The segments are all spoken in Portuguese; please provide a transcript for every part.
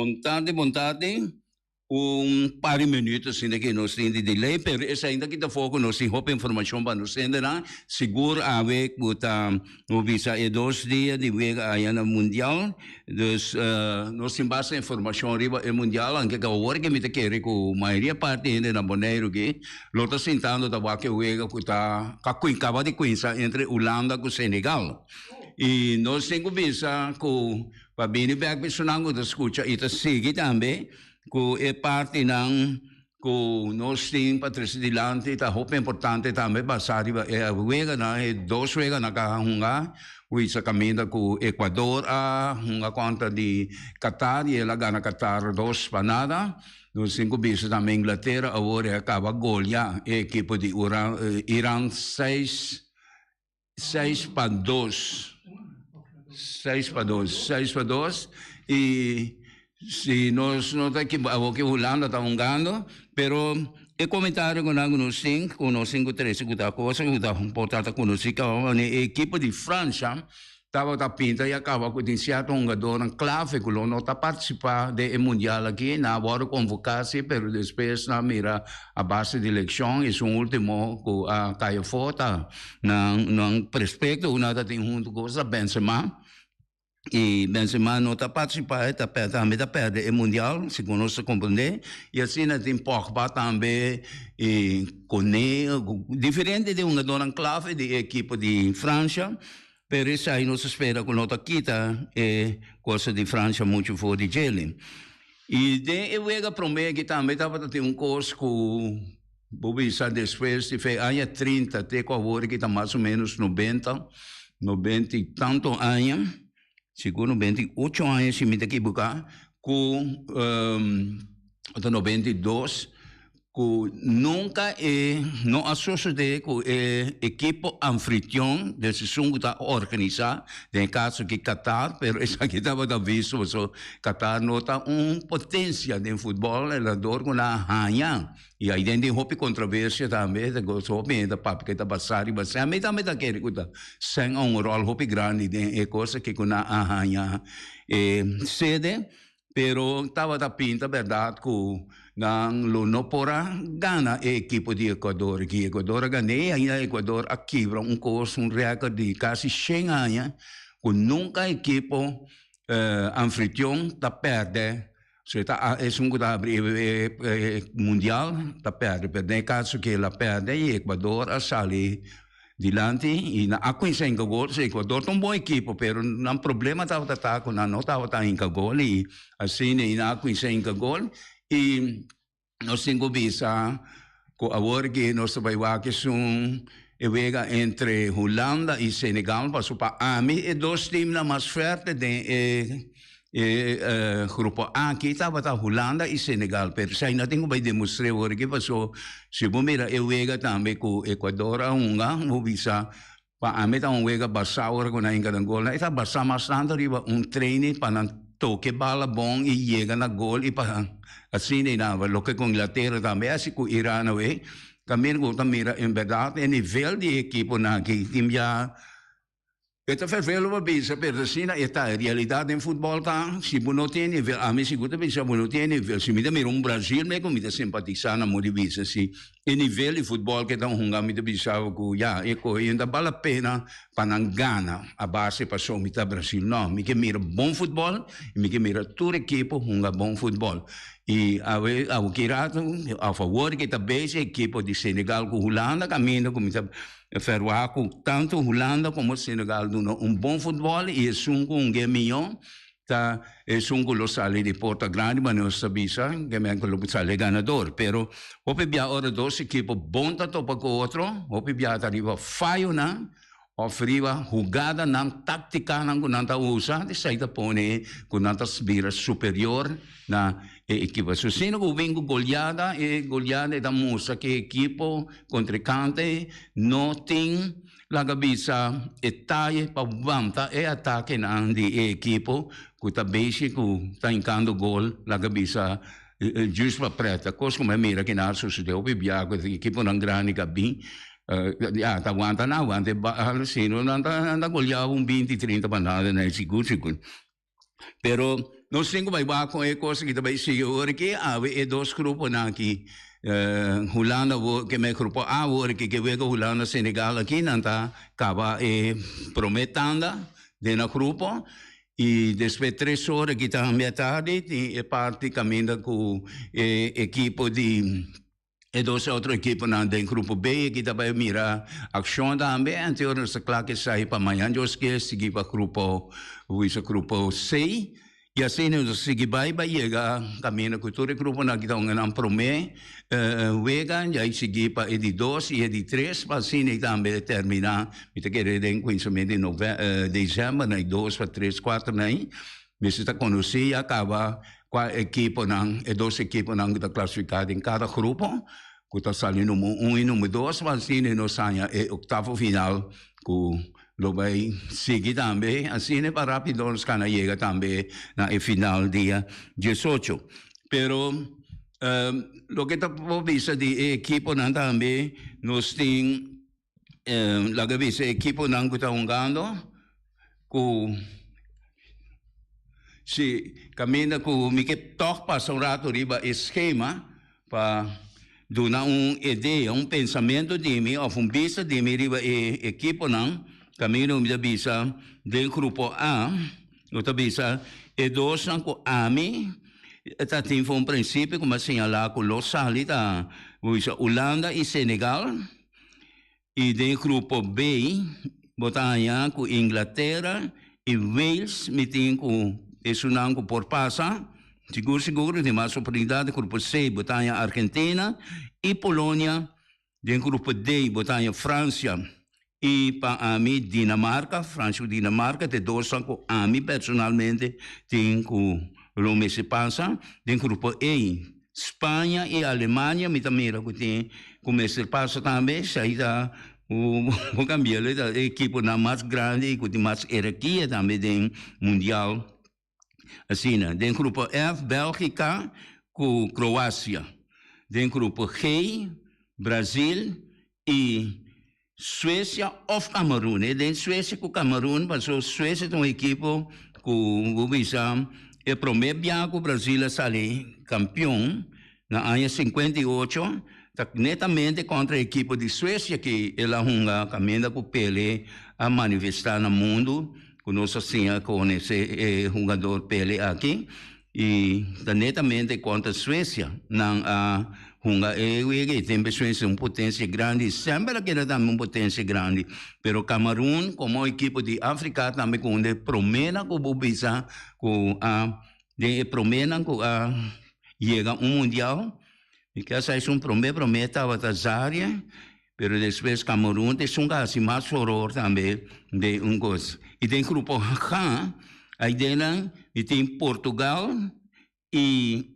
Montante, pari minutos ainda que nós temos de delay, pero essa ainda que está foco nós temos roupa informação para nós ainda não, seguro a ver que o visa é 2 dias de vega aí na mundial, dus nós temos bastante informação riba é mundial, anche que agora que me te quer com a maioria parte ainda na boneiro que, lota sentando da vaca vega que está acaba de coinça entre Holanda com Senegal. E nós temos visa com para bem back personal da escuta e tá segue também que é parte ng que nós temos patrocinante tá roupa importante também passar é wega na é 2 wega na kahunga o isa caminha com Equador a uma conta de Qatar e ela ganha Qatar 2 para nada nos 5 bichos também Inglaterra agora acaba golear a equipe de Irã 6 para 2 6 para 2 e se nós não está aqui que Holanda está jogando, pero o comentário que nós temos, que nós temos três coisas que está importante conhecer que a equipe de França estava pinta e acaba com certo jogador em clave que não está participar do mundial aqui, na hora convocar-se, pero depois na mira a base de eleição, e o último que a caiu fora, não respeito, nada tem junto com a Benzema. E Benzema não está participando, está perdendo o Mundial, segundo nós compreender, e assim tem Pogba também, e Koné, diferente de jogador em clave da equipe de França, mas isso aí nós espera que nós quita coisa de França muito fora de gelo. E eu vejo promete que também estava tendo curso com Bobisa depois de ano 30, até agora que está mais ou menos 90 e tanto anos, seguro 28 anos, se me equivocar, com 92, que nunca não associei com a equipe anfitrião desse som que está organizado, em caso que Qatar, mas isso aqui estava visto, so, Qatar não está potência de futebol, ela dor com a ranha, e aí tem houve controvérsia também, houve da papo que está passando, mas a mim também está querendo, sem rol houve grande, é coisa que com a ranha sede, pero estava da pinta, verdade, que não porá gana a equipe de Equador, que Equador ganhou, ainda Equador aqui um curso, recorde de quase 100 anos, que nunca a equipe anfitrião está perde, se tá é um mundial está perde caso que ela perde e Equador a sali dilante e na coisa em gol, se Equador tem uma boa equipe, pero não problema estava tá com não estava em gol e assim e na coisa em gol e nós temos visa que agora que nós vai que são vega entre Holanda e Senegal passou para AMI e 2 times mais fortes grupo A que estava a Holanda e Senegal, pero sai não tem como demonstrar agora que passou se você mira vega também com Equador a visa para AMI tá vega basta agora com a Angola está basta mais tanto riba treino para toque bala bom e chega na gol e para assim na lo que com Inglaterra também assim com Irã não é também com mira em verdade é nível de equipe na que time já Esta vervelho uma bisa, pero assim esta realidade em futebol tá, se não tem nível, a mim seguro que se não tem nível, se me dá Brasil, me como me simpatizar na modivisa, se o nível de futebol que estão jogando me bisa que já é que ainda vale a pena para não ganhar a base para só me Brasil, não, me que mira bom futebol, me que mira toda equipe joga bom futebol. E ao quirato a favor que também a equipe de Senegal com Holanda caminha como ferroar com tanto Holanda como Senegal dando bom futebol e é um game tá é um lo sale de Porta Grande mas não sabia que me lo sale ganador pero o pebia ora 2 equipes bom tanto para o outro o pebia arriba falho na offriva jogada na tática na kunanta usa de saída pone kunanta vira superior na equipe so sino que vengo goleada da moça que equipe contrincante não tem la cabeça e taie para vanta e ataque na de equipe que tá basic tá encando gol la cabeça just para preta coisa como mira que na sucedeu bibia com a equipe não grande cabim tá aguanta não aguanta assim não anda goleava 20, 30 para nada né seguro pero Nós temos que vai com a coisa que também se ora que há dois grupos aqui. Holanda que me grupo A que vega Holanda Senegal aqui nanta acaba prometanda dentro grupo e depois 3 horas que está metade e parte caminha com equipe de e dois outros equipes dentro do grupo B que também mira ação também então nós claro que sai para amanhã nós que seguir para grupo C e assim nós seguir vai chegar caminho com todo o grupo na que estão promete vega já seguir para de 2 e de 3 para assim também terminar me querer em conhecimento de dezembro na 2 para 3 4 né você está conhecendo acaba qual equipe não e 2 equipes não está classificado em cada grupo que está saindo número 1 e número 2 mas assim nós saia oitavo final com lo vai seguir também assim para rápido nós can chega também na final dia 18 pero lo que está por vista de equipe não também nós tem la vista equipe não que está jogando com se caminha com me que toque passa rato riba esquema para dar ideia pensamento de mim ou vista de mim riba equipe não caminho me bisa del grupo A outra bisa dois com AMI está tem um princípio como assinalado com los salida Holanda e Senegal e del grupo B botanha com Inglaterra e Wales me tem com isso não por passar seguro tem mais oportunidade grupo C botanha Argentina e Polônia del grupo D botanha França e para mim Dinamarca, França e Dinamarca, de dois com a mim personalmente tem com o mês se passa, tem grupo E, Espanha e Alemanha, me também que tem com o mês se passa também, saída o cambiar a equipe na mais grande e com mais hierarquia também tem mundial, assim, tem grupo F, Bélgica com Croácia, tem grupo G, Brasil e Suécia ou Camerún, dentro Suécia com Camerún, passou Suécia tem uma equipe com o Visa, e promete que o Brasil sair campeão na ano 58, netamente contra a equipe de Suécia que ela caminha com Pelé a manifestar no mundo, com nós assim com esse jogador Pelé aqui e netamente contra a Suécia na tem pessoas uma potência grande, sempre que tem uma potência grande, pero Camerún, como equipe de África, também com de promena com o Bisa, com de promena com chega mundial, e que essa é prometa a Zária, pero depois Camerún tem assim mais horror também de coisa. E tem grupo H, aí tem Portugal e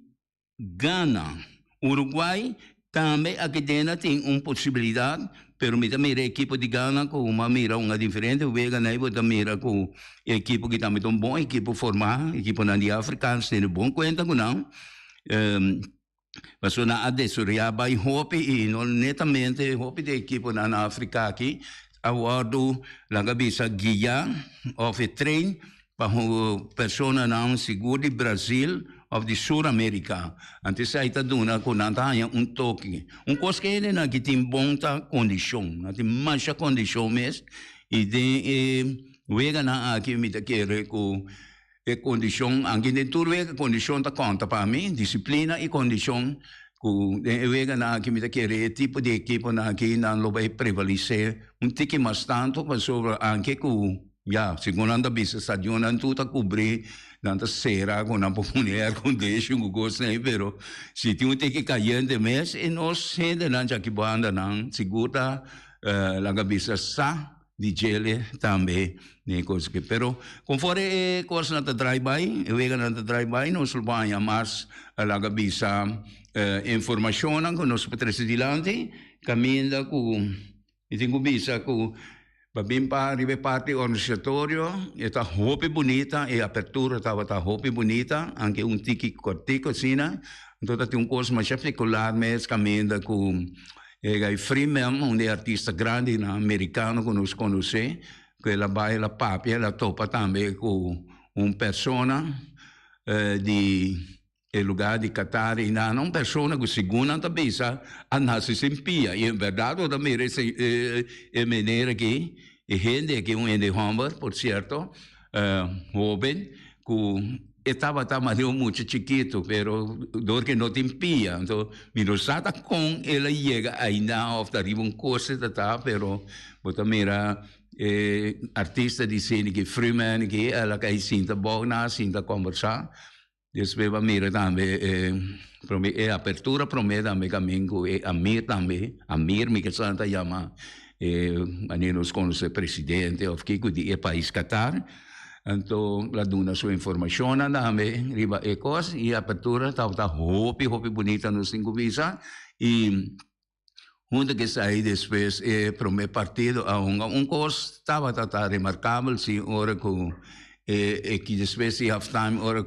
Gana. Uruguai também aqui dentro tem uma possibilidade, pero me também a equipe de Gana com uma mira diferente, o Gana eu também mira com a equipe que também tão bom, equipe formada, equipe na de África, tem bom conta com não. Passou na adessoria by Hope e não netamente Hope da equipe na África aqui, aguardo lá cabeça guia of train para pessoa não seguro de Brasil of the Sul-América. Antes aí está dando com nantanha toque. Coisa que ele não tem boa condição, não tem mais condição mesmo. E tem vega na aqui me querer com condição, aqui tem tudo vega condição tá conta para mim, disciplina e condição com vega na aqui me querer tipo de equipe na aqui não vai prevalecer tique mais tanto para sobre aqui com segundo anda bisa stadion não tudo cobrir nanta sera com na mulher com deixa um gosto aí pero se tem que cair de mês e nós sendo não já que banda não segura lá cabeça sa de gele também né coisa que pero conforme coisa na drive by eu vega na drive by nós vamos mais lá cabeça informação com nós presidente caminha com e tenho bisa com Babimpa ribe parte organizatorio, esta hope bonita e apertura estava hope bonita, anche un tiki cortico sina, então tem coisa mais particular mesmo caminho com Freeman, artista grande na americano que nos conhece, que ela vai la papia, ela topa também com persona di lugar de Qatar e não persona que segunda cabeça a nasce simpia e em verdade o da merece maneira que e gente que um de Humber por certo jovem que estava também muito chiquito pero dor que não tem pia então minusata com ela chega ainda of arriba um curso tá pero bota mira artista di cine che Freeman che ela che sinta buona sinta conversar depois va mira também apertura promete também caminho e Amir mi che santa chama maneros con il presidente of che di país Qatar então la duna sua informação também riba e cos e apertura tá hopi bonita no cinco visa e onde que sai depois para o meu partido coisa estava remarcável sim ora que depois de halftime ora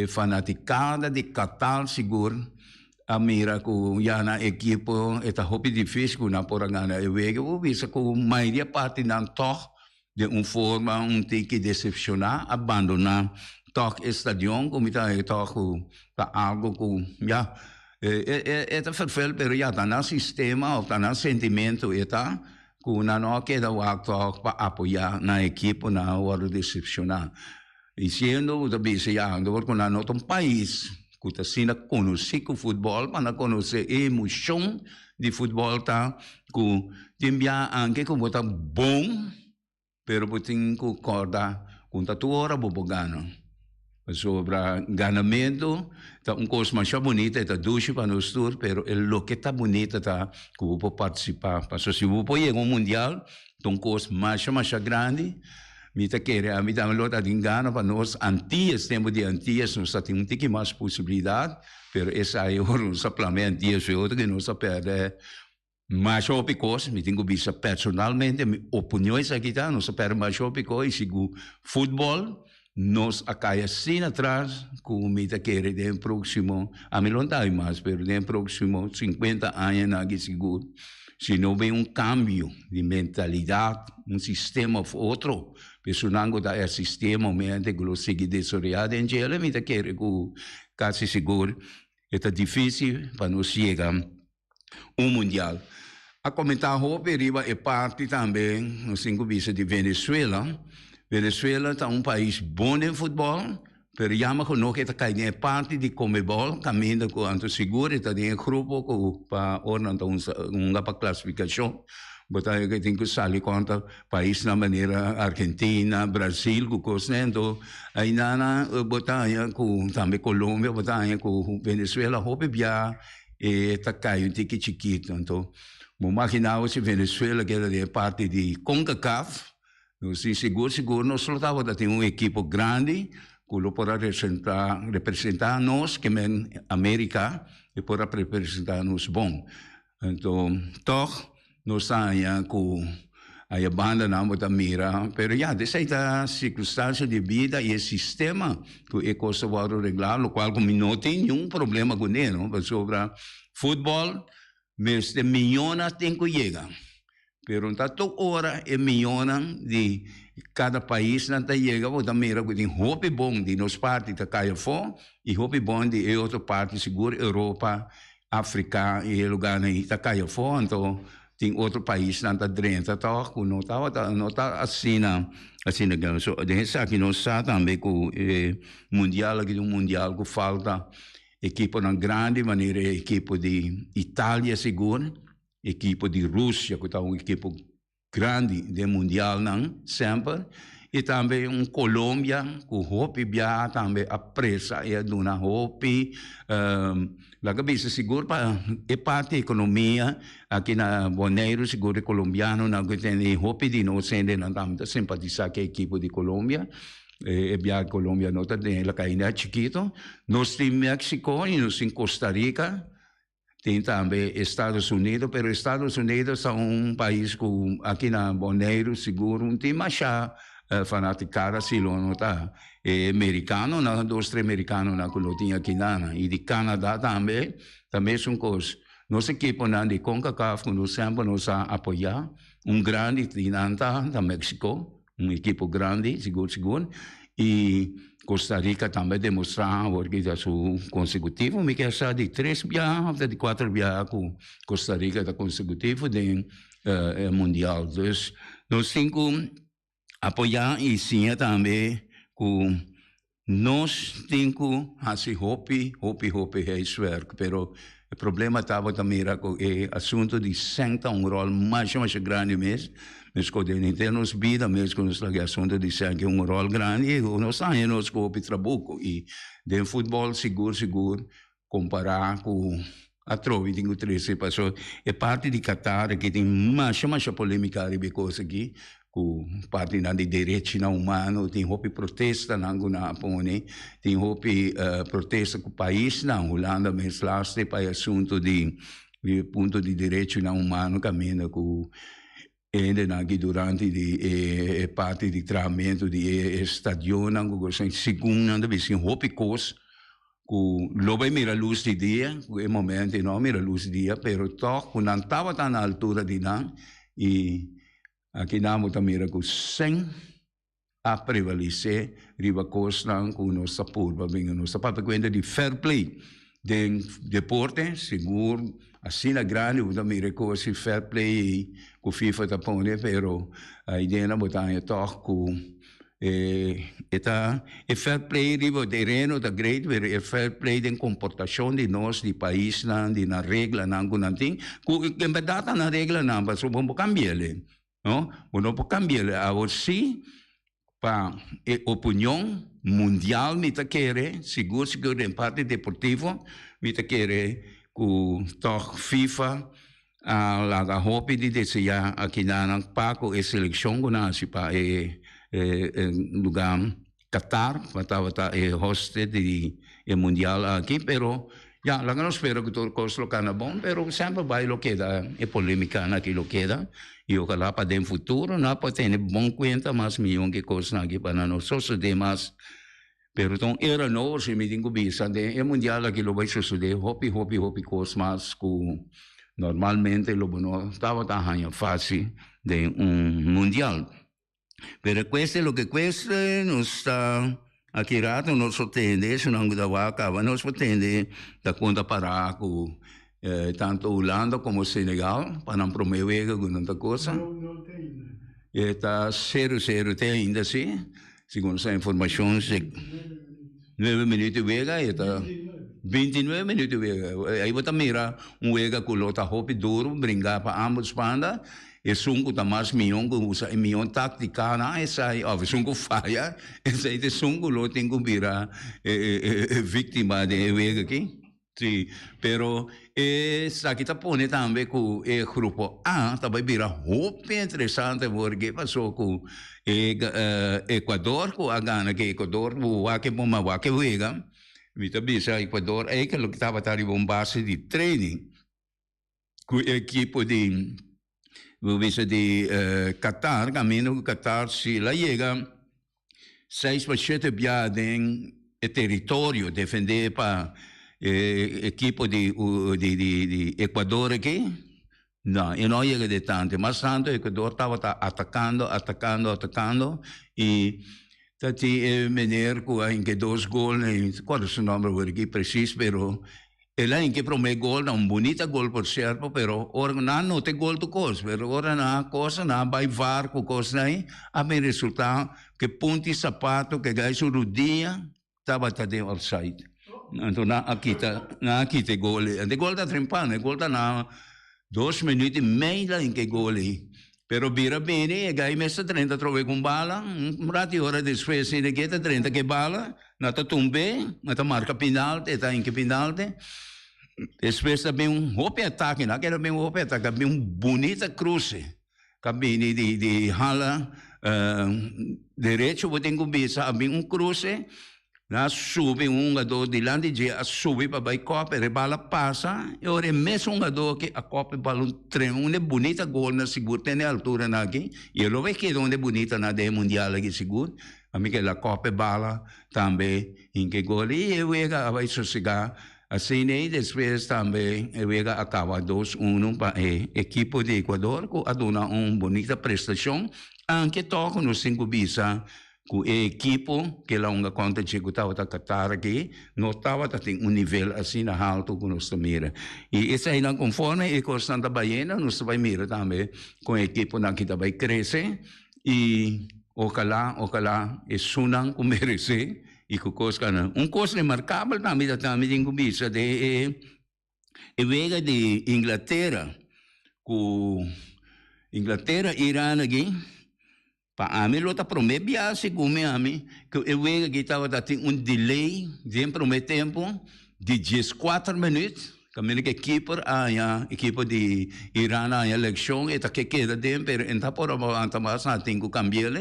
fanaticada de Qatar seguro a mira com já na equipe está hopi difícil na por ganhar e veio o visa com maioria parte não toque de forma tique decepcionar abandonar toque estadion como está toque para algo com já é vervelho, pero já está no sistema, está no sentimento, está com não queda o acto para apoiar na equipe na hora de decepcionar. E sendo também se já andou com a nota país que está sendo conhecido o futebol, para conhecer a emoção de futebol tá que tem anche que botar bom, pero botin que corda com tatu hora bobogano. Sobre ganamento, tá coisa mais bonita, tá duche para nós tour, pero lo que tá bonita tá que eu vou participar. Porque se eu vou ir ao mundial, então coisa mais grande, me tá querer, a mim tá lota de engano para nós antias, tempo de antias, nós temos um tique mais possibilidade, pero essa aí o suplemento antias é outra que nós perde. Mas o picos, me tenho visto personalmente, opiniões aqui tá, nós perde mais o picos, e sigo futebol. Nós acá assim atrás, com me querer no próximo, a mim não dá mais, mas no próximo 50 anos, aqui seguro, se não vem cambio de mentalidade, sistema outro, pessoal não dá esse sistema, mente que lo sigue desoriado, em geral, me querer com quase seguro, é difícil para nós chegar mundial. A comentar o perigo é parte também, nos 5 vices de Venezuela. Venezuela é país bom em futebol, pero chama que não está caindo parte de Comebol, caminho com anto seguro, está em grupo para ordenar uma classificação. Botar que tem que sair contra país na maneira Argentina, Brasil, com coisa, então aí na botar com também Colômbia, botar com Venezuela, houve já está caindo tique chiquito, então vou imaginar se Venezuela que era parte de CONCACAF. Sim, seguro, nós só estava ter uma equipe grande que pode representar nós, que é América, e pode representar nos bom. Então, nós estamos com a banda não da mira, mas já, dessa é a circunstância de vida e o sistema que é coisa para regular, o qual não tem nenhum problema com ele, não? Sobre futebol, mas de milhões tem que chegar. Pero toda hora é milhões de cada país não chega, ou também tem roupa bom de nos partes da caia fora e roupa bom de outra parte seguro Europa, África e lugar aí da caia fora, então tem outro país não está dentro, então não está assim não, so dessa aqui nós também com mundial aqui mundial que falta equipe na grande maneira equipe de Itália seguro equipe de Rússia, que está uma equipe grande do mundial, não, sempre, e também Colômbia, que o Hopi Bia também apressa e dona Hopi, a cabeça seguro para parte da economia, aqui na Bonaire, seguro colombiano, na que tem Hopi de nós, não também simpatizar com a equipe de Colômbia, e Bia Colômbia não tem, ela ainda é chiquito, nós temos México e nós temos Costa Rica, tem também Estados Unidos, mas Estados Unidos é país que aqui na Bonaire, seguro, não tem mais fanaticada, se não está. É americano, não, dois, três americanos que não tem aqui na. E de Canadá também são coisas. Nossa equipe de CONCACAF, nós sempre nos apoiar. Grande tinanta da México, uma equipe grande, seguro. E Costa Rica também demonstrava porque da su consecutivo, me quer sa de 3 viagens, de 4 viagens com Costa Rica da consecutivo de mundial. Dus nós temos apoiar e sim também com nós temos assim hopi é werk, pero o problema estava também com o assunto de senta rol mais grande mesmo. Mas quando nós vida mesmo com o assunto de senta rol grande, e nós temos que trabalho e de futebol seguro comparar com a trove tenho 13 passou é parte de Qatar que tem mais polêmica sobre coisa aqui com parte de direitos humanos tem hopi protesta na Japone tem hopi protesta com o país na Holanda mas lá se para assunto de ponto de direitos humanos caminha com aqui durante de parte de tratamento de estadiona com segunda vez hopi coisa que logo mira luz de dia, que momento não mira luz de dia, pero toch quando não estava tão na altura de não e aqui não também mira que sem a prevalecer riba costa com nossa purba bem nossa para conta de fair play de deporte seguro assim na grande o também recosi fair play com FIFA tá põe pero a ideia não botar toch com fair play riba terreno da great ver fair play de comportação de nós de país na regra não com nanting que verdade na regra não mas vamos cambiar não vamos cambiar agora sim para opinião mundial me tá querer seguro em parte deportivo me tá querer com toch FIFA a hope de desejar aqui na paco e seleção com nós para lugar Qatar, estava host de mundial aqui, pero já lá não espero que todo coisa local bom, pero sempre vai lo queda polêmica naquilo queda e o que lá para dentro futuro não pode ter bom conta mais milhão que coisa aqui para nós suceder mais pero então era não se me digo bisa de mundial aquilo vai suceder hopi coisa mais que normalmente lo não estava tão fácil de mundial. Pero questo è lo che questo non sta accurato, non so tende, se non da vaca, ma non so tende da conta paraco, tanto Holanda come Senegal, para non promuovere questa cosa. E sta 0-0 te ainda sì, secondo questa informazione, 9 minuti vega, e sta 29 minuti vega. Aí você mira vega com lota hopi duro, brincar para ambos banda. E sungu tamas milhão que usa milhão tática na essa aí ó sungu falha essa aí de sungu lo tenho vira vítima de vega aqui sim pero essa aqui tá pone também com o grupo A também vira muito interessante porque passou com Equador com a Gana que Equador o que bomba o que vega me também sa Equador é que lo que estava tá de base de training com equipe de visto de Qatar, caminho Qatar se lá chega 6-7 dias em território defender para equipe de Equador aqui não, e não chega de tanto mas tanto Equador estava atacando e tati mener com que 2 gols qual é o nome aqui preciso pero ela em que promete gol, bonita gol por certo, pero ora não tem gol do coisa, pero ora na coisa não vai var com coisa aí, a bem resultado que ponte sapato que gás o dia estava de offside. Então na aqui tem gol, de gol da trempana, gol da na 2 minutos e meio em que gol aí. Pero vira bene, e gai messa 30 trove com bala, rati ora depois se que 30 que bala, na tumbe, na marca penalti, está em que penalti. Depois também hope ataque, não quero bem hope ataque, bem bonita cruze, cabine de hala direito, eu tenho bisa, bem cruze, na sube jogador de lá de sube para vai copa, rebala passa, e ora mesmo jogador que a copa balão trem, uma bonita gol na seguro, tem a altura na aqui, e eu vejo que onde bonita na de mundial aqui seguro, a mim que a copa bala também em que gol e eu vejo vai sossegar assim né depois também eu vejo acaba 2-1 para equipe de Equador que aduna bonita prestação, anche toco no 5 bisa com a equipe que lá uma conta de que estava a catar aqui, não estava a ter nível assim na alto que nós mira. E isso aí não conforme e com Santa Baiana, nós vai mira também com a equipe que vai crescer e ojalá é sunang com merece e com coisa não. Coisa remarcável também tem cobiça de vega de Inglaterra, com Inglaterra, Irã aqui. Para a mim, lota promete viagem com mim, que eu vejo que estava tendo delay de prometer tempo de 14 minutos. Kami que equipe de Irã a eleição, e que queda tempo, mas então por a mais tem que cambiar.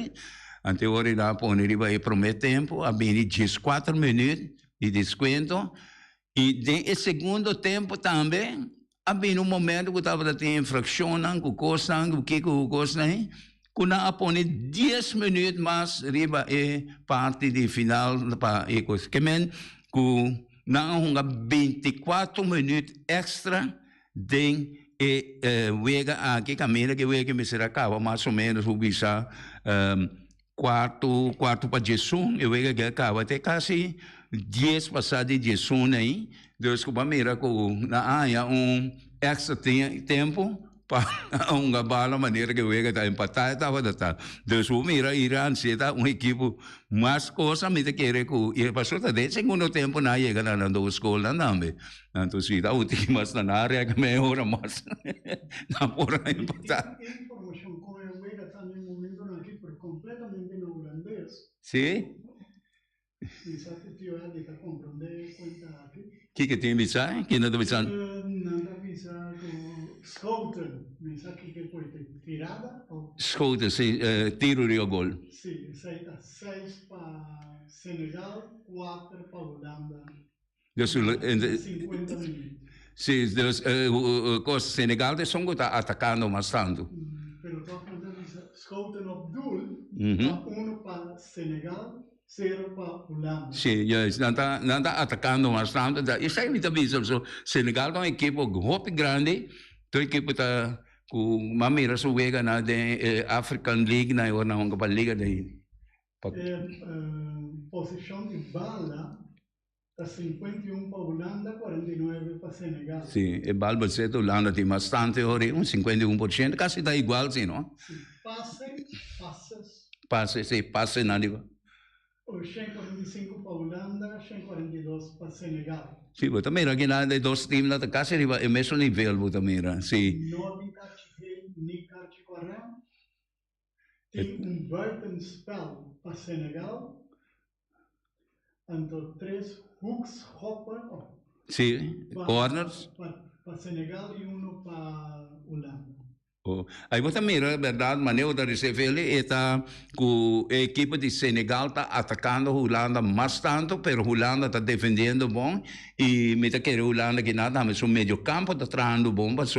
Ante hora da pone vai prometer tempo, a bem 14 minutos de desconto. E de segundo tempo também, a bem momento que estava tendo infração, com coisa, com que coisa, kuna apone 10 minutos mais riba parte de final para ecos. Kemen ku na 24 minutos extra de wega aqui caminha que wega me será acaba mais ou menos o bisa quarto para Jesus e wega que acaba até quase 10 passado de Jesus aí Deus que mira com na área extra tempo para uma bala maneira que vega está empatar estava tá Deus mira Irã se está equipe mais coisa me querer que e passou de segundo tempo na chega na do escola não me então se está útil mas na área que melhora mais na por empatar informação com a vega está no momento aqui por completamente no holandês sim Pensa que tio é de compreender conta aqui que tem mensagem que não tem mensagem nada pensa com Schouten pensa que foi tirada ou Schouten sim tiro de gol sim 6 para Senegal 4 para Holanda Deus 50 minutos sim Deus o Senegal de songo está atacando bastante pero toch Schouten op doel 1 para Senegal 0 para Holanda. Sim, não está atacando bastante. Isso aí me está dizendo, Senegal é uma equipe muito grande, a equipe está com uma mira suega na de African League na ou na uma liga de posição de bala está 51 para Holanda, 49 para Senegal. Sim, e bala você a Holanda tem bastante ori, 51%, quase está igual, sim, não? Passe na diva. 145 para Holanda, 142 para Senegal. Sim, mas também aqui na de dois times lá quase é o mesmo nível também, sim. Nicarte Corrêa tem buitenspel para Senegal, então 3 hoekschopper. Sim, corners. Para Senegal e 1 para Holanda. Aí você mira, verdade, maneira de receber está com a equipe de Senegal está atacando a Holanda bastante, mas a Holanda está defendendo bom e me está querendo a Holanda que nada, mas o meio campo está traindo bom, mas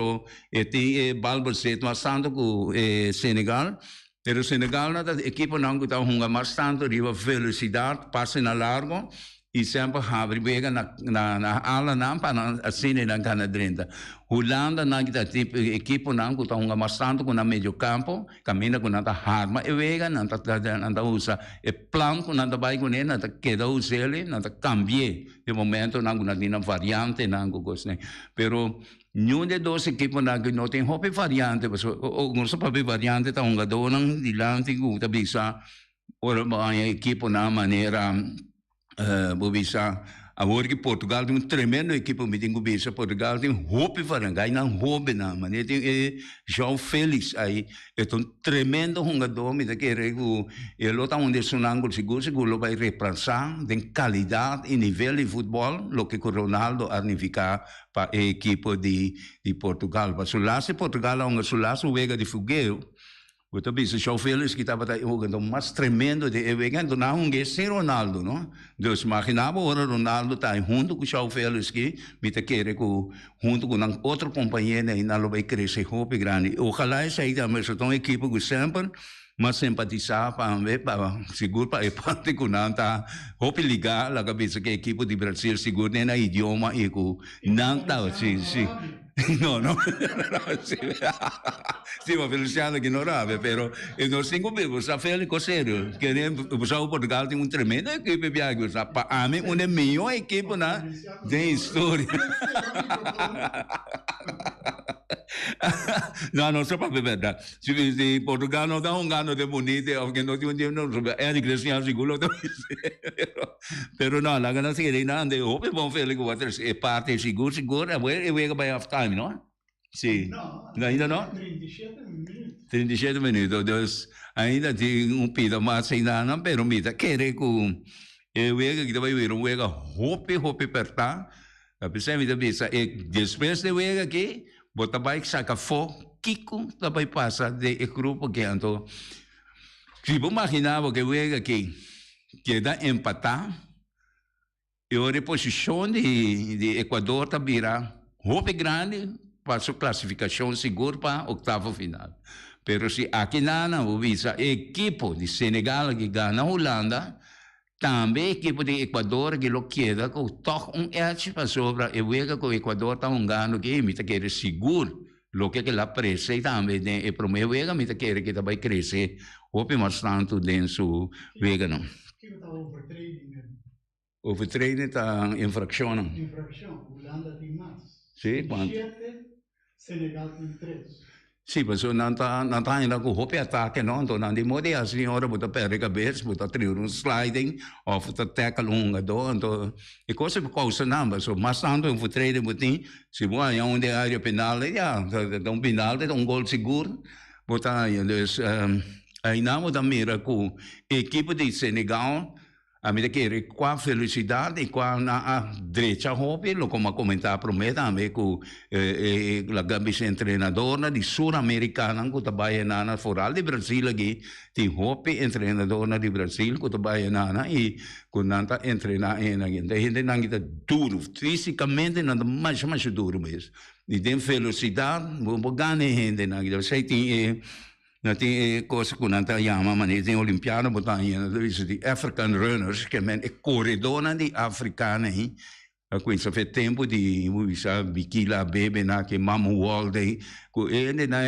tem balbuceto bastante com Senegal. Pero Senegal a equipe não está jogando bastante, riva velocidade, passe na largo. E sempre abre bega na ala não para assim na canadrenta. Holanda não está tipo equipe não que está bastante com na meio campo, caminha com nada arma e vega não está usa e plano com nada vai com ele não está queda usa ele não está cambie de momento não com nada variante não com coisa né. Pero nenhum de dois equipes não tem hope variante, mas o nosso papel variante está donang dilante com está bisa ora a equipe na maneira Bobisa, agora que Portugal tem tremendo equipe, me tem que Portugal tem roupa para ganhar, não roupa não, mas tem João Félix aí, é um tremendo jogador, me tem que ele está onde sonando seguro vai repassar, tem qualidade e nível de futebol, o que o Ronaldo arnificar para a equipe de Portugal, mas o laço Portugal é um laço vega de fogueiro. Eu também se João Félix que estava jogando mais tremendo de evento não um sem Ronaldo, não? Deus imaginava agora Ronaldo está junto com o João Félix que me te quer junto com outro companheiro e não vai crescer roupa grande. Ojalá isso aí também se uma equipe que sempre mas simpatizar para seguro para parte com nanta roupa ligar lá cabeça que a equipe de Brasil seguro nem na idioma e com não tá sim No, no, sì, sì, ma Feliciano che non rave, però non si capiva, sa Felico serio, che ne usavo Portugal di un tremendo equipe piago, sa pa a me una mia equipe na de storia. No, non so proprio verdad. Si Portugal non dà un anno di monete, o che non so, è di Cristiano sicuro, però no, la ganassi che rinande, hope buon Felico, è parte sicuro, e vuoi by half time, no? Sì. No, Ainda no? 37 minuti. 37 minuti, dus ainda tem pita mas ainda não pero mita querer com wega que vai ver wega hope perta a pessoa me bisa e depois de wega que bota bike saca fo kiko da vai passa de grupo que ando se vou imaginar que wega que dá empatar e a reposição de Equador tá vira hope grande para sua classificação segura para oitavo final. Pero se aqui não visa equipo de Senegal que ganha a Holanda, também equipo de Equador que lo queda com toch edge para sobra e vega com o Equador está ganhando que me quer seguro lo que la pressa e também e para mim vega me quer que vai crescer hope mais tanto dentro vega não. Que está overtrading. Overtrading está infração. Holanda tem mais. Sim, quanto? 7, Senegal tem 3. Sì, perché non sta in con hopi attacchi, no? Non di modi a signora butta per le cabezze, butta trire un sliding, o butta tecca lunga, do, e cose per cosa non, so, ma tanto un futrede butti, si vuole un di area penale, ja, da un penale, da un gol sicuro, butta, dus, ai namo da mira con equipe di Senegal, a me che qua felicità e qua na dreccia hopi lo come commenta prometta a me con la gambis entrenador di suramericana con tabaya nana foral di Brasil che ti hopi entrenador di Brasil con tabaya nana e con nanta entrena e gente nangita duro fisicamente nada mais duro mesmo e tem felicidade vou ganhar gente nangita sei ti Nati cosa con anta chiama ma ne olimpiano botania di African runners che men e corridona di africani quindi sa fe tempo di sa bikila bebe na che mamu walde ko ene na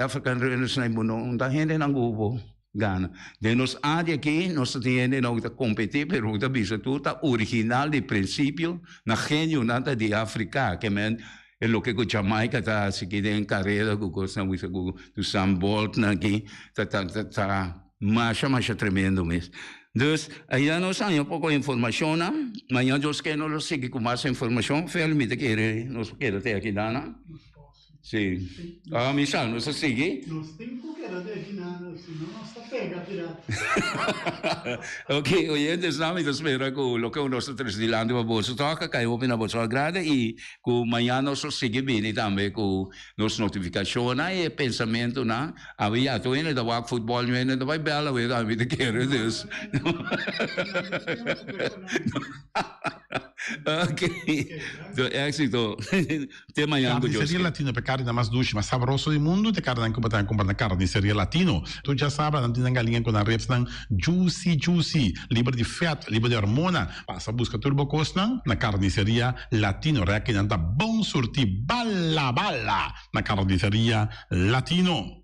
African runners na bono da gente na gubo gana de nos adia che nos tiene no da competir pero da bisa tutta original di principio na genio nata di Africa che men e lo che con Jamaica ta si chiede in carriera con cosa vuoi con Sam Bolt na che ta masha tremendo mes. Dus ya no sa un poco información, mañana yo que no lo sigue con más información, felmente quiere nos quédate aquí dana. Sì. Ah, mi sa, non so segui? Non stinco che era del nano, se non sta pega tirata. Ok, oyentes, nami to spera ko lo que uno sta traslando a bolsa toca, kai open a bolsa grande e ko mañana so sigue bene tambe ko nos notificazione e pensamento na avia to ene da walk football ene da vai bella we da mi te quero this. Ok, éxito. Tema yango yo. Carnicería Latino pe carne más dulce, más sabroso del mundo, te carne en compatan con la carnicería Latino. Tú ya sabes, não tem galinha com a repsnan juicy, livre de fat, livre de hormona. Passa busca turbo cosnan na carnicería Latino, reque nanta bom surti balla na carnicería Latino.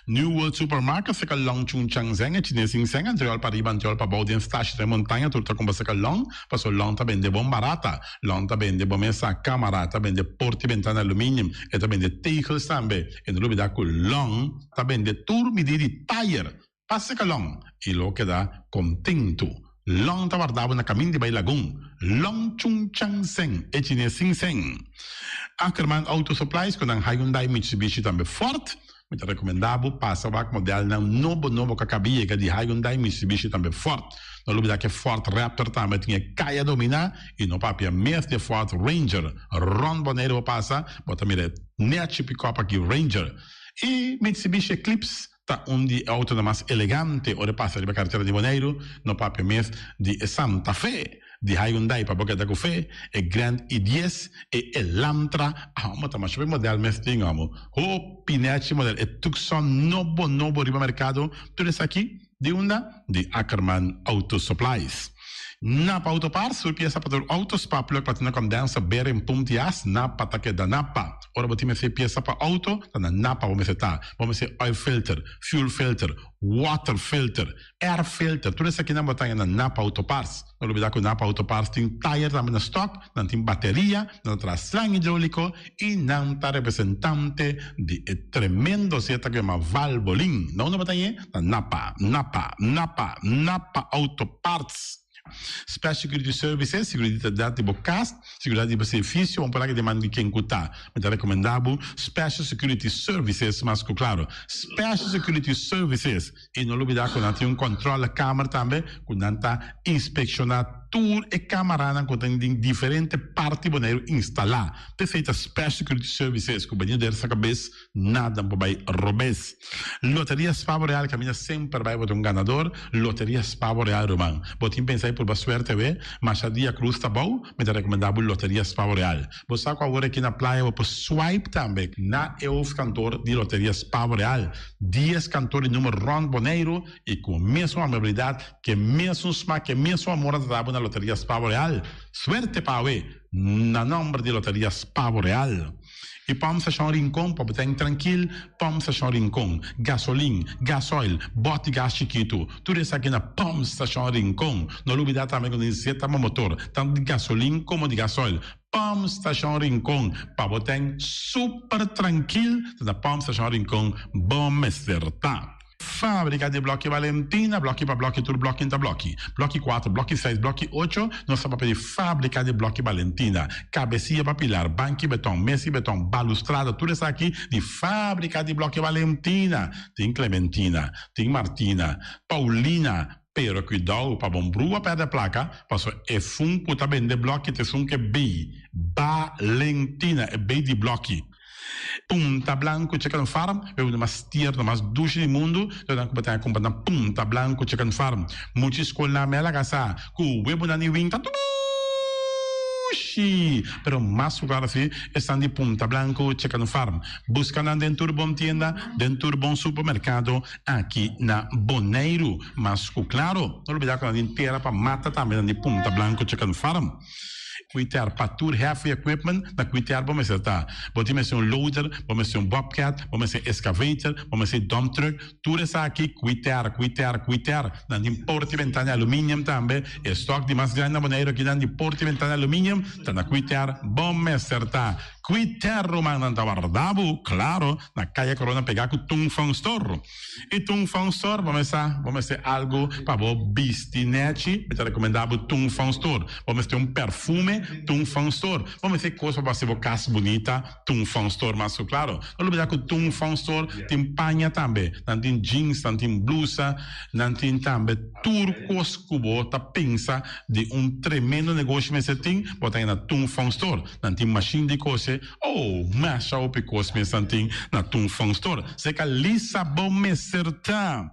New World Supermarket se long chung chang zeng e chinese sing seng anterior pa riban anterior pa baudien stash de montaña turta con se long paso long ta bende bom barata long ta bende bom esa camarata bende porti ventana aluminium e ta bende tegels tambe e no da con long ta bende turmi di tire passe ka long e lo che da contento long ta guardava una camin di bai lagoon long chung chang zeng e chinese sing seng Ackerman Auto Supplies con un Hyundai Mitsubishi tambe Ford. Muito recomendável, passa o modelo não novo que acabia que de Hyundai Mitsubishi também forte. Não lembro que Ford Raptor também tinha caia dominar e no papel mês de Ford Ranger. Ron Bonero passa, bota mira net pick-up aqui Ranger. E Mitsubishi Eclipse tá de auto mais elegante, ora passa de carteira de Bonero no papel mês de Santa Fe. Di Hyundai para boca da café, e Grand i10 e Elantra, mas também o modelo mesmo amo. O Pinete modelo e Tucson novo riba mercado, tudo isso aqui de de Ackerman Auto Supplies. Napa Autopar, surpieza para autospa, plug para ter uma condensa beren puntias, Napa take da Napa. Ora botin me se peça para auto, tá na napa vamos tá. Vamos ser oil filter, fuel filter, water filter, air filter. Tudo isso aqui na botar na napa auto parts. Não olvidar que o napa auto parts tem tire também na stock, não tem bateria, não traz slang hidráulico e não tá representante de tremendo seta que é uma valvoline. Não botar aí na napa auto parts. Special Security Services, seguridade de bocast, seguridade de serviço, vamos falar que demanda de quem cutar. Mas é recomendável Special Security Services, mas claro, Special Security Services, e não olvidar que não tem controle da câmara também, quando não está inspecionado tour e camarada que tem diferentes partes boneiro instalar. Perfeita Special Security Services, que o banheiro dessa cabeça, nada para robes. Loteria Spavo Real, caminha sempre vai botar ganador. Loteria Spavo Real, Romão. Botim pensar por suerte, mas a dia cruz tá bom, mas é recomendável Loteria Spavo Real. Você sabe agora aqui na praia, vou swipe também, na EUF cantor de Loteria Spavo Real. 10 cantores de número Ron Boneiro, e com a mesma amabilidade, que mesmo smack, que mesmo amor da Loteria Spavo Real. Suerte para na nome de Loteria Spavo Real. E vamos achar um rincão, para botar tranquilo, vamos achar um rincão. Gasolina, gasoil, bote gás chiquito. Tudo isso aqui na vamos achar um rincão. Não olvidar também quando dizer tá motor, tanto de gasolina como de gasoil. Vamos achar um rincão, para botar super tranquilo, na vamos achar um rincão, bom acertar. Fábrica de Blocchi Valentina, blocchi para blocchi, tudo blocchi inta blocchi. Blocchi 4, blocchi 6, blocchi 8, nossa papel de fábrica de Blocchi Valentina. Cabecinha para pilar, banco betão, mesa betão, balustrada, tudo isso aqui de fábrica de Blocchi Valentina. Tem Clementina, tem Martina, Paulina, pero cuidado para bom brua perder a placa, passou é fun puta bende blocchi, te sun que B, Valentina, é B de blocchi. Punta Blanco Chicken Farm, é uma das tier, uma das duas do mundo, então que botar comprar na Punta Blanco Chicken Farm. Muitas escolas na mela casa, com o web na niwin tá tudo. Pero mais claro assim, estão de Punta Blanco Chicken Farm. Buscando dentro do bom tienda, dentro do bom supermercado, aqui na Boneiro. Mas claro, não olvidar que a gente inteira para mata também de Punta Blanco Chicken Farm. Cuitar para tour heavy equipment, na cuitar vamos estar. Podemos ser loader, vamos ser bobcat, vamos ser excavator, vamos ser dump truck, tudo isso aqui cuitar. Na importe ventana alumínio também, estoque de mais grande maneira que na importe ventana alumínio, tá na cuitar, vamos acertar. Cuitar romano na guardavo, claro, na calle Corona pegar com Tung Fang Store. E Tung Fang Store, vamos ser algo para o bistinete, é recomendável Tung Fang Store. Vamos ter um perfume Tung Fang Store. Vamos ter coisa para ser casa bonita, Tung Fang Store, mas claro, não olvidar que o Tung Fang Store tem panha também, não tem jeans, não tem blusa, não tem também turcos que você pensa de tremendo negócio que você tem, bota aí na Tung Fang Store, não tem machine de coisa, masha o picos me tem na Tung Fang Store. Você que lisa bom me acertar.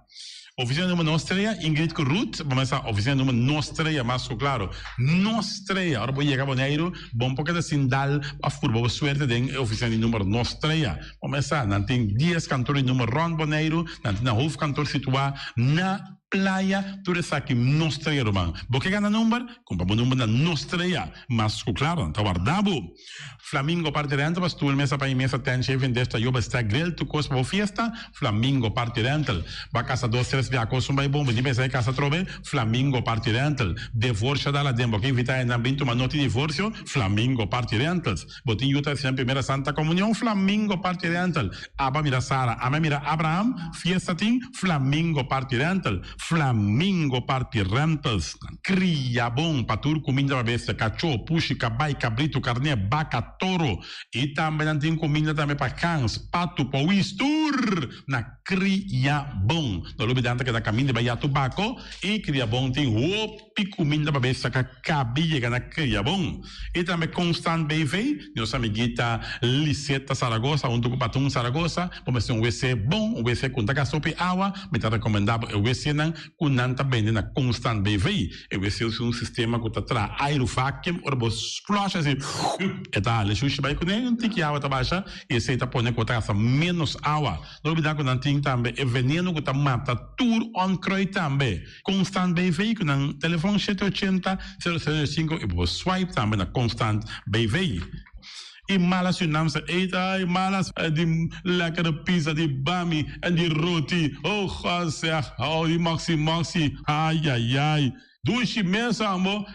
Oficina número Nostreia, Ingrid Ruth, vamos a oficina número Nostreia, mas claro, Nostreia, agora vou chegar a Boneiro, bom porque assim dá a furba, suerte de oficina número Nostreia. Vamos a, não tem 10 cantores número Ron Boneiro, não tem na Wolf cantor situado na Playa, tudo isso aqui, Nostreia, Romão. Porque ganha número? Compra o número da Nostreia. Mas, claro, está guardado. Flamingo parte rental, mas tu mesa para imensa tem chefe desta yoba está grel, tu costa para fiesta, Flamingo parte rental. Vai casa 2-3 via costa vai bom, de pensa casa trove, Flamingo parte rental. Divorcio da la dembo, que invita na binto uma nota de divórcio, Flamingo parte rentals. Botin yuta sem primeira Santa Comunhão, Flamingo parte rental. Aba mira Sara, ama mira Abraham, fiesta tim, Flamingo parte rental. Flamingo Party Rentals, cria bom para tudo, comida para bestia, cachorro, puxi, cabai, cabrito, carne, vaca, touro, e também tem comida também para cães, pato, para o istur, na cria bom. Não olvidar que na caminho de Bahia Tubaco, e cria bom tem roupa comida para bestia, que cabia na cria bom. E também Constant BV, nossa amiguita Liseta Saragossa, um do Patum Saragossa, vamos ter WC bom, WC com tacasope água, me está recomendável o WC não, com nanta bem na Constant BV. Eu esse é um sistema que está aerovacuum, ou você flush assim, e tá, ele xuxa vai com nem tem que água tá baixa, e esse está pondo que está menos água. Não olvidar que não tem também é veneno que está mata tour on croy também. Constant BV que não telefone 780 005 e você swipe também na Constant BV. E mala Surinaamse eten, ai malas die lekkere pizza, die bami en die roti. Oh, God zeg, oh, die maxi, ai, ai, ai. Doe je mensen aan,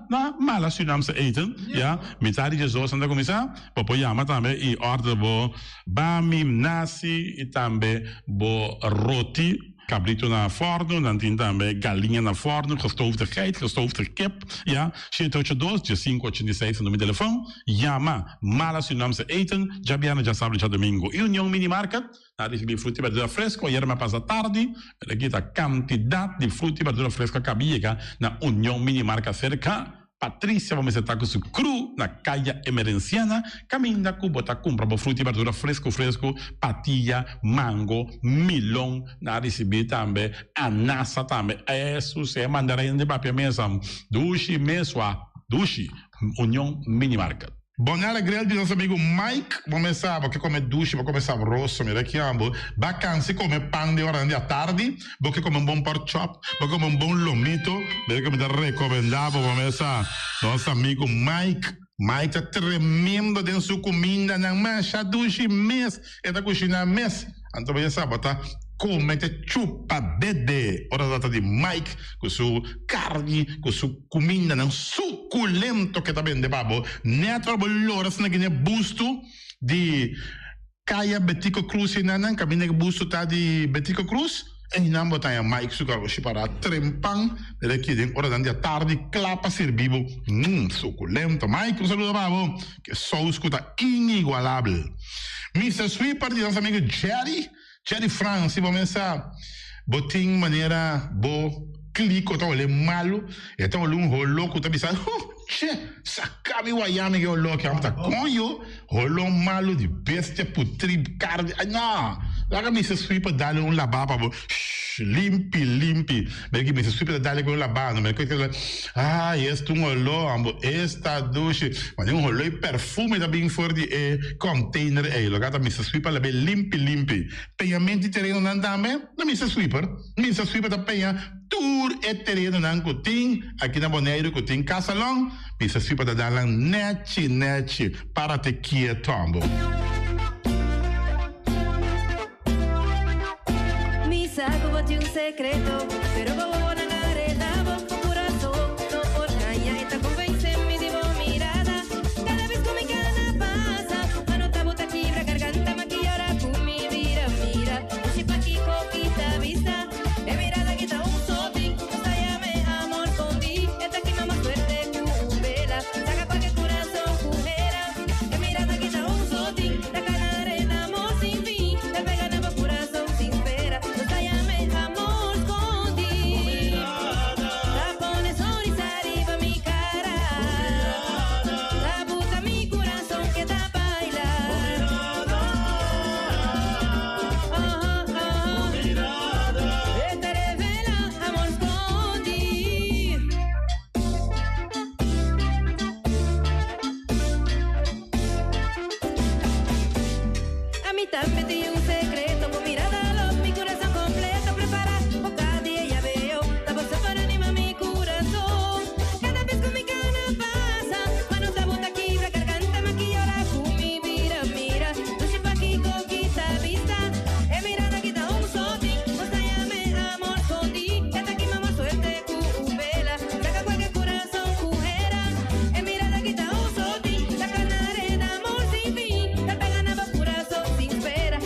na mala Surinaamse eten, ja. Mitari je zo, Santa Comissa, popo yama tambe, i order bo bami, nasi, e tambe bo roti. Cabrito na forno, dan tin também galinha na forno, gestoofde geit, gestoofde kip, ja. 782-586 no meu telefone, Yama, mala Surinaamse eten, já biana já sábado, já domingo. E União Mini Market, na recebi frutti e verdura fresco, ieri ma passa tardi, perché a quantità di frutti e verdura fresca cabiega na União Mini Market cerca. Patrícia, vamos estar com o cru na caia emerenciana, caminha com botar compra para fruta e verdura fresco, patilha, mango, melão, na receber também, anassa também, isso é mandarim de papel mesmo, dushi, União Mini Market. Bom alegria de nosso amigo Mike, vamos saber que come duche, vamos comer saboroso, me rechiamo, vacanze come pan de hora à tarde, porque come bom pork chop, porque come bom lomito, perché me recomendavo, vamos saber, nosso amigo Mike tá tremendo dentro sua comida, não mancha duche mês, é da cozinha mês, então vamos saber, tá? Come te chupa bede, ora data di Mike, con su carne, con su comida, non succulento che também de babo, netro bolora se ne busto di Caia Betico Cruz e nanan, caminha busto tá di Betico Cruz, e não botar Mike sucar o para trempang, ele que den ora da tarde clapa servivo, suculento. Mike, un saludo babo, que só escuta inigualável. Mr. Sweeper de nosso amigo Jerry France, vamos começar botin maneira bo clico tá olhando malo, então olhando louco tá pensando, che, sacabi Wyoming que louco, tá conho, rolou malo de bestia putrib carne, não, lá me se sweeper dá-lhe lavaba, limpi, perché mi si sweeper dá-lhe com lavando, mas que este olor, esta douche, mas olor perfume da bem forte container, lo gata mi si sweeper la bem limpi, pagamento terreno não dá me, não mi si sweeper da penha tour e terreno não cotin, aqui na Bonaire cotin casalão, mi si sweeper da dar nete para te quietombo. Saco bote secreto, pero como na arena, vou coração, no por caña, esta convence-me de boa mirada. Cada vez que mi cara pasa, anota bota aqui pra garganta, maquillara com mi mira. Puxi pa aqui, coquita vista, é mirada que tá sote, llame amor escondi, esta aqui mamá suerte com vela, saca qualquer coração cujera, é mirada que tá sote, la cara arena, amor sem fim, te pega na coração sem espera. Amor escondido, la pones sonrisar a mi cara, la busca mi corazón que da bailar. Te revela amor escondido. A mí también te un secreto con mirada. Mi corazón completo prepara, o cada día ya veo la bolsa para animar mi corazón. Cada vez que mi cara pasa, manos la bota aquí, la garganta maquillara con mi mira. Luce pa' aquí, coquita vista, mirada que da sote, cosa llame amor escondi, esta aquí mamá suerte con vela, saca cualquier corazón cujera, mirada que da sote, la canarena amor sin fin, la pega nada corazón sin espera,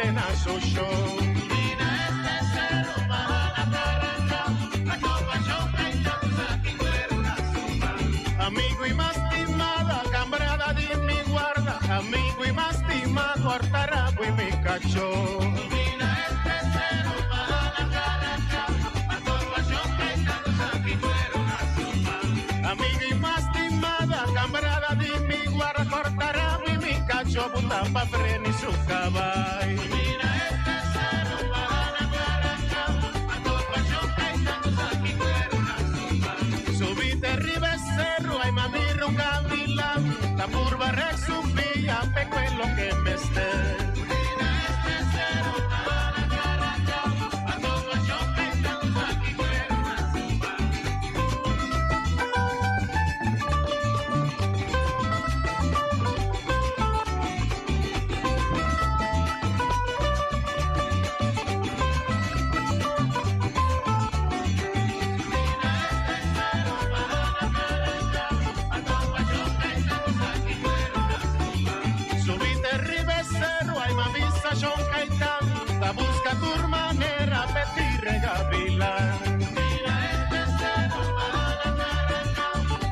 Elena Show. Mira este cerro para la carranca, la copa choca y danza aquí fuera una zumba. Amigo y más estimada, cambrada de mi guarda, amigo y más estimado, Artarabo y mi cacho. Mira este cerro para la carranca, la copa choca y danza aquí fuera una zumba. Amigo y más estimada, cambrada de mi guarda, Artarabo y mi cacho, butamba freno y su caballo. Mira este cerro para la carranca, la copa choca y danza aquí fuera una zumba. Subite arriba el cerro, ay mami runga vilán, la curva resumía, peco en lo que me esté. Mira este cerro para la carranca, la copa choca y danza aquí fuera una zumba. Subite arriba el cerro, ay mamisa John Caetano, la busca tu manera, petirre gavilán. Mira este cerro para la carranca,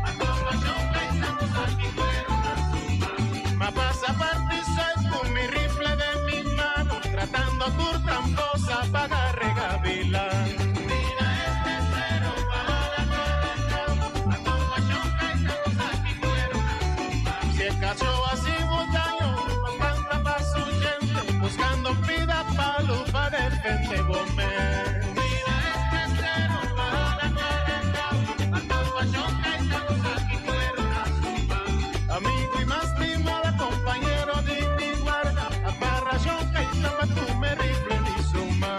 la copa John Caetano, aquí fuera una zumba. Ma pasa parte soy con mi rifle de mi mano, tratando tu tramposa para agarre gavilán. Mira este cerro para la carranca, la copa John Caetano, aquí fuera una zumba. Si el cacho así botaño, canta pa' su gente, buscando vida palo pa' defender Gómez. Mira este cerro para la carranca, la copa choca y danza aquí fuera una zumba. Amigo y más estimada, compañero de mi guarda, la barra choca y tapa tu me rifle ni suma.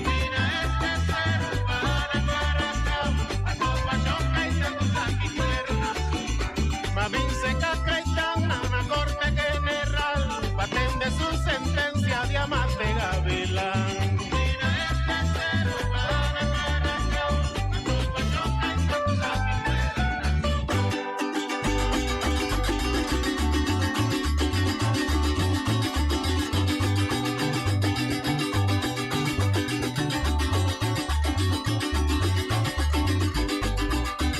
Mira este cerro para la carranca, la copa choca y danza aquí fuera una zumba. Mabín se caca y tana, una corte general, paten de su sentencia, diamante gavilán. Mira este cerro para la carranca, la copa choca y danza aquí fuera una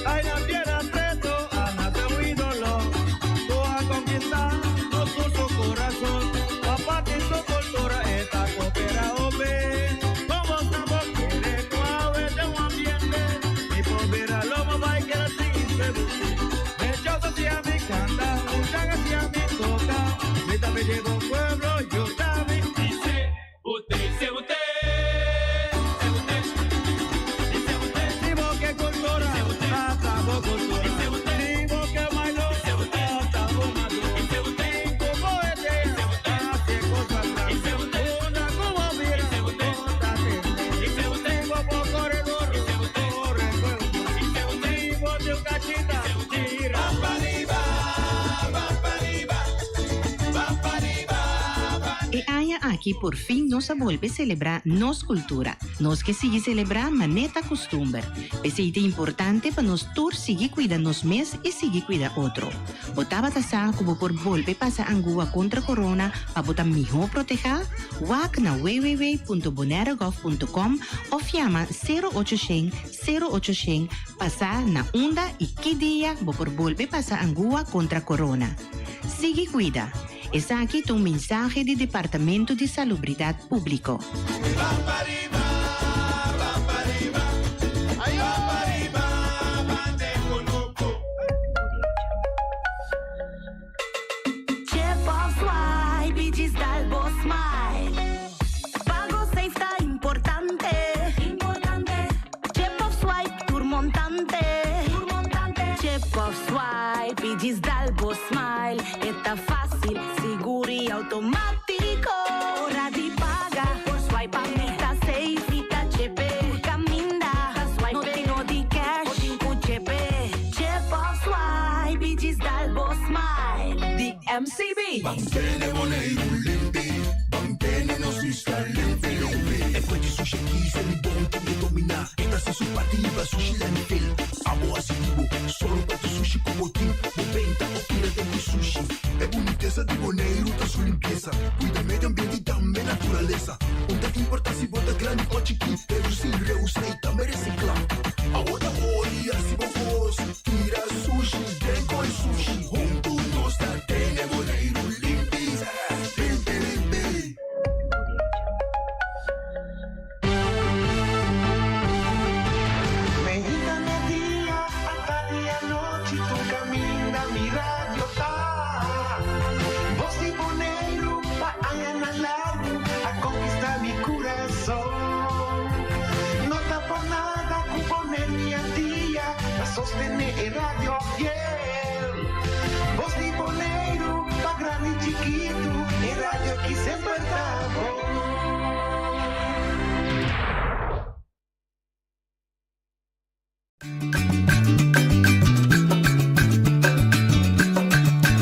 Ay, la tierra preto, Ana de un ídolo, tú a conquistar todo su corazón, papá que su cultura está cooperado, ve, como estamos quiere, suave de un ambiente, mi pobre lomo va a quedar sin seducir, me choca hacia mi canta, mucha hacia mi toca, me también llevo pueblo, yo también, digo que cultura, acabó cultura, digo que bailó, acabó maduro, digo poesía, hace cosas grandes, una como mira, otra tende, digo por corredor, corre fuego, digo de un cachita, tira. E aia aqui por fim nós volve celebrar nos cultura, nós que sigue celebrar maneta costumbre. Esse é importante para nós todos seguir cuidar nos mês e seguir cuidar outro. Botava taça como por volve passar angua contra corona para botar melhor proteger, wak na www.bonaerogov.com ou chama 0800 passar na onda e que dia por volve passar angua contra corona. Sigue cuida. Essa aqui é um mensagem do Departamento de Salubridade Público. Smile, está fácil, seguro y automático. Hora de pagar por swipe, está safe, está chepe. Caminda, swipe, no tengo de cash, o chepe. Chip of swipe, digital smile. The MCB. Mantene Bonaire un limpi, mantene nos instalente limpi. E poi di sushi chi se li buon che domina. E da se su partiva sushi landfill. Amo asitivo, solo per tu sushi come team. Moventa o fila de mi sushi. E bonitezza di Bonaire, tutta su limpiezza. Guida medio ambiente, dammi naturalezza. sostener el radio fiel. Voz de boleiro, pa grande y chiquito, el radio aquí siempre estamos.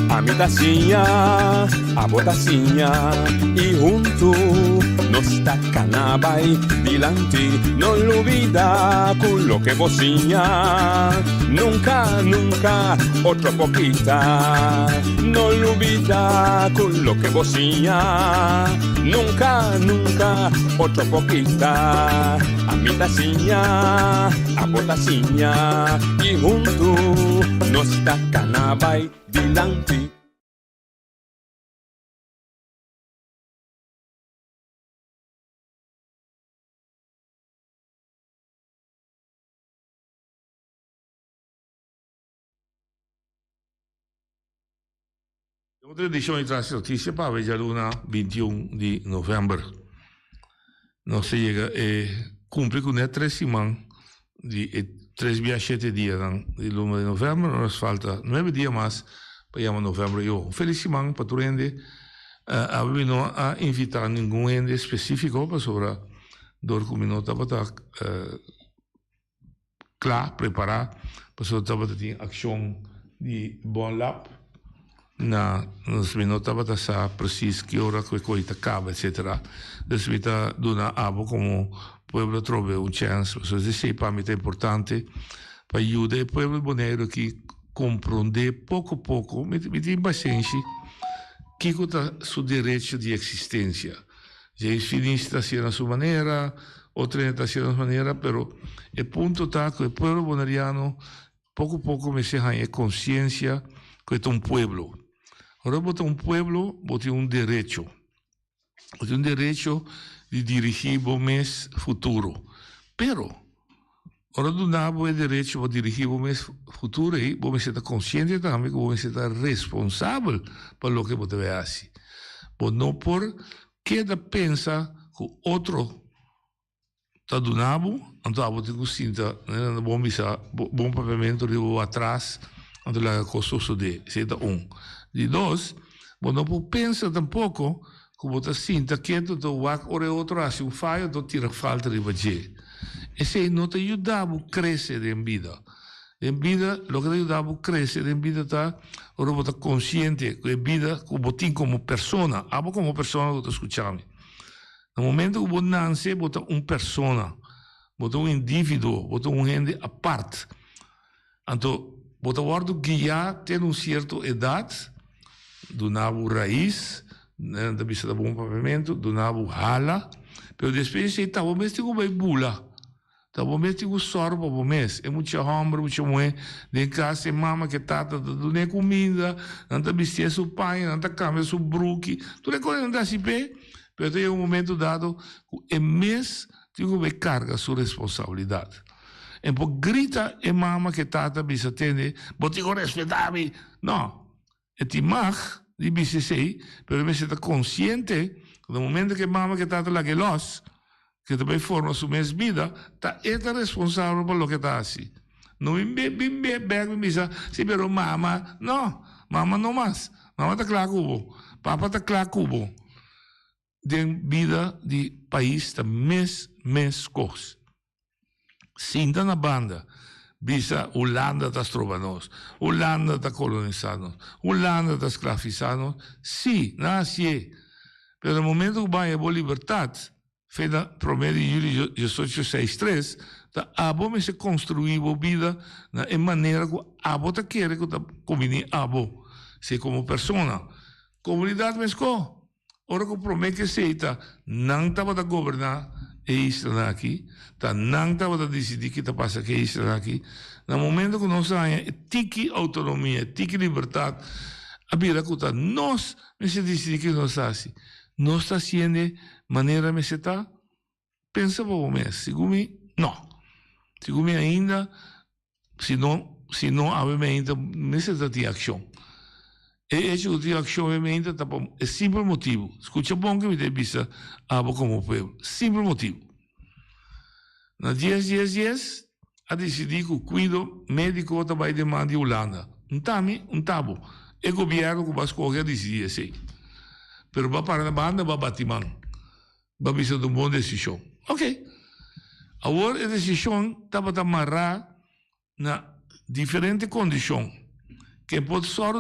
A mi tacinha, a botacinha, e junto nos tacanabay dilante, no olvida con lo que bocinha, nunca, nunca, otro poquita, no olvida con lo que bocinha, nunca, nunca, otro poquita, a mi tacinha, a botacinha, y junto nos tacanabay dilante. Outra edição de Traz Notícia para a Luna 21 de novembro. Nós chega cumpre com 3 semanas de 3 dias de luna de novembro. Nos falta 9 dias mais para ir a novembro. Eu feliz semana para tu rende. Abbiamo a invitar nenhum ende específico para sobre dor como não estava claro preparar para sobre estava ter ação de bom lab. Nos minutos para saber precis que hora que coisa acaba, etc. Então, vita dona abo como pueblo trove chance, porque isso para mim é importante para ajudar o pueblo boneiro que compreender pouco a pouco, me tem paciência, que está seu direito de existência. Já é feliz está sendo a sua maneira, outra está sendo a sua maneira, pero o ponto está que o pueblo boneriano pouco a pouco me se ganha consciência que é pueblo. Ahora vota pueblo, vota direito. Vota direito de dirigir o mês futuro. Pero, ahora do nabo é direito de dirigir o mês futuro e você está consciente também que você está responsável por o que você vai fazer. Mas não por cada pensa que outro está do nabo, então você tem que sentir, bom pavimento de atrás, então é custoso de, seja De dois, você não pensa tampouco que você sinta que você vai outro assim, falha, você tira falta de você. Esse não te ajuda a crescer em vida. Em vida, o que te ajuda a crescer em vida está, você está consciente que a vida que você tem como pessoa, abo como pessoa que você escuta. No momento que você nasce, você é uma pessoa, você é um indivíduo, você é um gente à parte. Então, você vai guiar até uma certa idade, do nabo raiz, da vista da bom pavimento, do nabo hala, pero depois você está bom mês tem uma bula, está bom mês tem um soro para bom mês, é muita hambre, muita moeda, de casa mama que tata do nem comida, não tá vestir seu pai, não tá cama seu bruque, tudo é coisa não tá se pé, pero tem um momento dado, é mês tem que carga sua responsabilidade. E por grita é mama que tata bisa tende, botigo respeitável, não. É timar de BCC, pero você está consciente que no momento que mama que está lá que los, que também forma sua mesma vida, está responsável por lo que está assim. Não me bisa, sim, pero mama, não, mama não mais. Mama está claro cubo, papa está claro cubo. De vida de país está mes coisa. Sinta na banda. Bisa Holanda está trovanos, Holanda está colonizando, Holanda está escravizando. Sim, nasce. Mas no momento que vai a liberdade, feita promédio de julho de 1863, a abo se construiu a vida em maneira que a abo está querendo que está combine abo, se como pessoa. Comunidade mesco. Ora que promete que seita, não estava a governar e Israel aqui, não estava a decidir que passa que Israel aqui. No momento que nós temos tique autonomia, tique liberdade, a vida que nós se decidir que nós fazemos, nós está sendo maneira me se está pensa para o mês. Segundo não. Segundo ainda, se não há ainda necessidade de ação. E esse de ação ainda é simples motivo. Escuta bom que me dê vista como povo. Simples motivo. Na 10, a decidir que o cuido médico vai demandar de Holanda. Um tabo. E o governo que vai escolher decidir assim. Pero vai para a banda, vai bater mão. Vai precisar de uma boa decisão. Ok. Agora, a decisão estava amarrada na diferente condição. Que pode só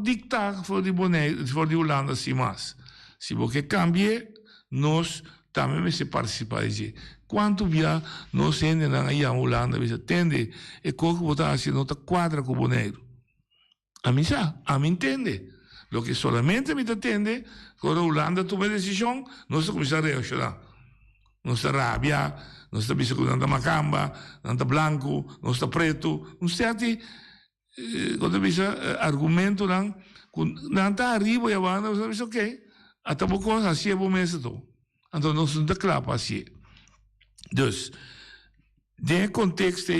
dictar for de Holanda assim mais. Se você cambia, nós também se participar de. Quanto via nós ainda aí em Holanda, você entende? E como botar assim, nota quadra com o negro. A mim entende. Lo que solamente me entende, quando a Holanda toma decisão, nós começamos a reagir. Nós está rabia, nós está visto que não está macamba, não está branco, não está preto, não certo. Quando você argumento não está arriba e abaixo, você diz ok, até pouco assim é bom mesmo. Então nós não está claro assim. Então, nesse contexto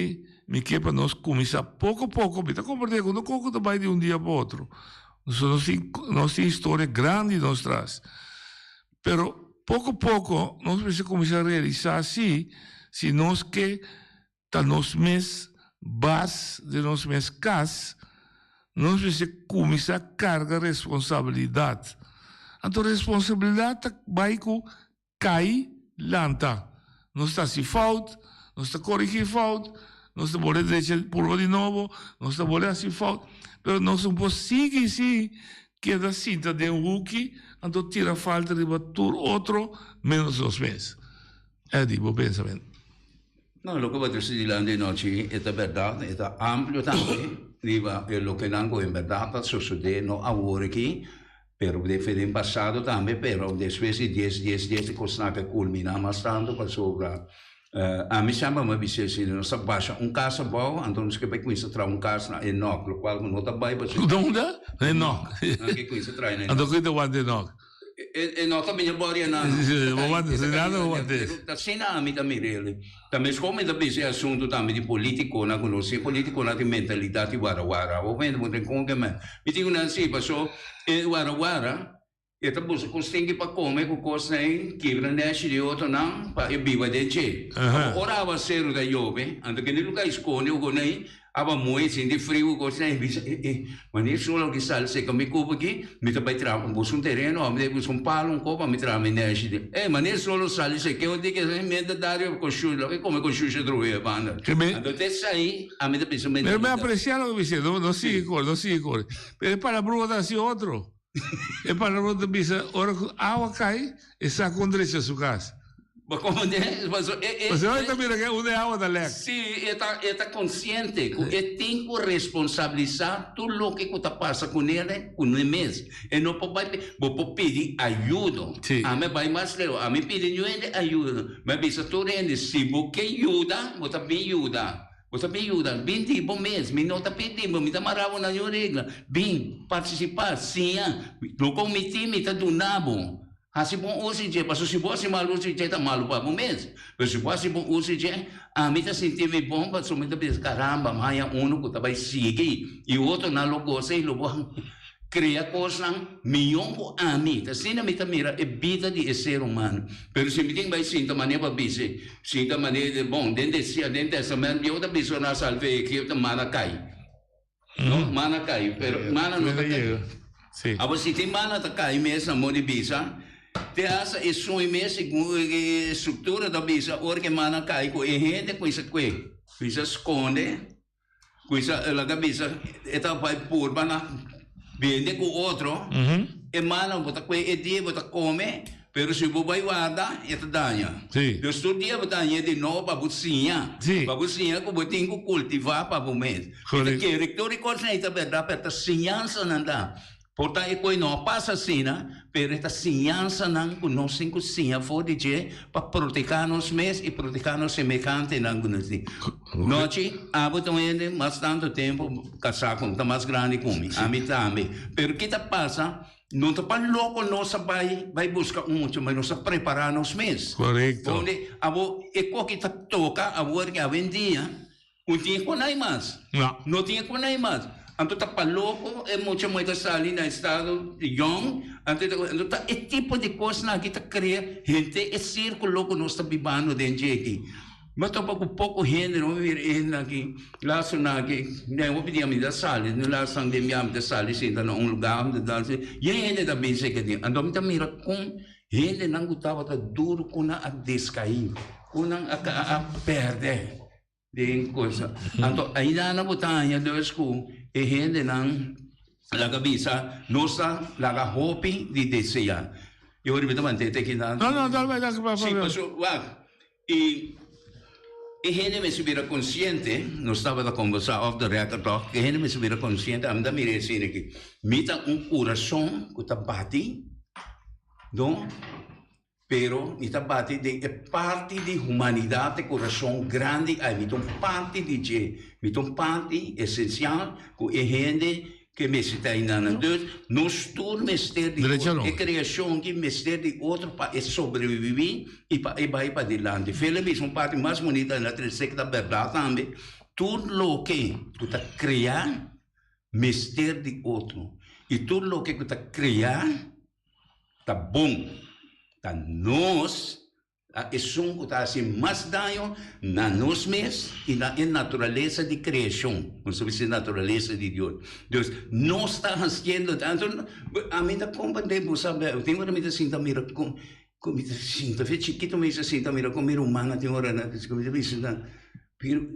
me quer para nós começar pouco a pouco, me está compreendendo, não pouco também de dia para outro. Nós temos história grande nós traz, pero pouco a pouco nós precisamos começar a realizar assim, se nós que está nos mês base de nós mês cas, nós precisamos começar a carregar responsabilidade. Então responsabilidade vai com cai lanta. Nós está se falta, nós está corrigir falta, nós está bolando deixar por de novo, nós está bolando assim falta, mas nós não podemos seguir se que da cinta de Hulk, então tira falta de bater outro menos 2 meses. É de bom pensamento. No, lo que va a decir la de noche es verdad, es amplio también, lo que nango en verdad sucede no ahora aquí, pero de en pasado también, pero después de 10 cosas que culminamos tanto para sobre. A mim chama uma bicha não se baixa caso bom, então nós que vai com isso traz caso na Enoch, o qual não está bem para você. Onde? Enoch. Que com isso traz na. Então cuida o Enoch. Enoch também é boa na. Assim na mim também ele. Também como ainda bicha assunto também de político na conosco, político na de mentalidade wara. O vendo muito com que me digo não assim, passou wara. E tá buscando conseguir para comer com coisa aí que grande de outro não para viver de che. Ora vai ser o da jove, anda que nem lugar esconde o gonei, aba muito sem de frio coisa aí, mas isso só que sal se como cubo aqui, me tá vai tirar buscar terreno, me buscar palo copa, me tirar energia. Mas isso só sal se que eu digo que me dá dar com chuva, que como com chuva droga banda. Então desse aí, a me tá pensando. Mas me apreciar o que você não sigue, Mas para bruxa assim outro. E para o outro bisa, ora água cai e sai com direito a sua casa. Mas como é? Você vai também que onde a água da leque. Sim, está consciente que tem que responsabilizar tudo o que está passando com ele mesmo. E não pode pedir ajuda. A mim vai mais leu, a mim pedir ajuda. Mas bisa tudo ele se você ajuda, você bem ajuda. Você me ajuda, bem tipo mesmo, me não está pedindo, me está marado na minha regra, bem participar, sim, no comitê me está donando. Assim bom hoje dia, mas se você mal hoje dia está malo para o mês, mas se você bom hoje dia, a mim está sentindo bom, mas me está pensando caramba, mas que está vai seguir e o outro não logo sei logo cria coisa melhor a mim, assim me está mira é vida de ser humano, pero se me tem vai sinta maneira para bice, sinta maneira bom, dentro dessa maneira eu da bice na salve que eu mana cai, não mana cai, pero mana não cai, sim, a você tem mana tá cai mesmo amor de bice, te essa é só mesmo estrutura da bice, hora que mana cai com gente com isso que bice esconde, com isso ela da bice eta vai por bana vende com outro, emana bota com e dia bota come, pero se você vai guardar e te danha. Eu estou dia bota danha de novo para bucinha que você tem que cultivar para o mês. Que rector coisa é verdade, para ciência não dá. Portanto, é coisa não passa assim, pero esta ciência não conhece que ciência pode dizer para proteger nos mês e proteger nos semelhantes não conhece. Noite, abo também mais tanto tempo casar com mais grande como a mim também. Pero que tá passa, não tá para louco nossa vai buscar muito, mas nós preparar nos mês. Correto. Onde abo é que tá toca a hora que vendia, não tinha com nem mais. Não tinha com nem mais. Então tá para louco, é muito ali no estado de Young. Então tá esse tipo de coisa que tá cria gente é círculo que nós está vivendo dentro aqui. Mas pouco gente não vir aqui, lá só aqui, nem o pedimos da sala, não lá são de minha da sala, senta num lugar, onde dá, e gente também se que tem, andou me mira com gente não gostava de duro com a descair, com a perder de coisa. Então ainda na botanha do escuro, e gente não la cabeça, nossa, la hopi de desejar. Eu repito mantente que não. Não, vai dar para. Sim, passou, e gente me subira consciente, não estava a conversar off the record talk, e gente me subira consciente, anda me assim aqui, mita coração que tá bate, não? Pero mita bate de é parte de humanidade, coração grande, aí mita parte de je, mita parte essencial, que é gente que me está ainda Deus, nós todos mistério de criação que mistério de outro para sobreviver e para vai para adiante. Feliz uma parte mais bonita na terceira da verdade também. Tudo o que tu tá criar mistério de outro e tudo o que tu tá criar tá bom, tá nós é som que está assim mais dano na nós mesmos e na natureza de criação, não sei se natureza de Deus. Deus não está fazendo tanto, a mim está compreendendo, sabe? Eu tenho uma amiga assim, tá mira com sinta, vê chiquito me assim, tá mira com mira humana, tem hora na que me diz, tá, pero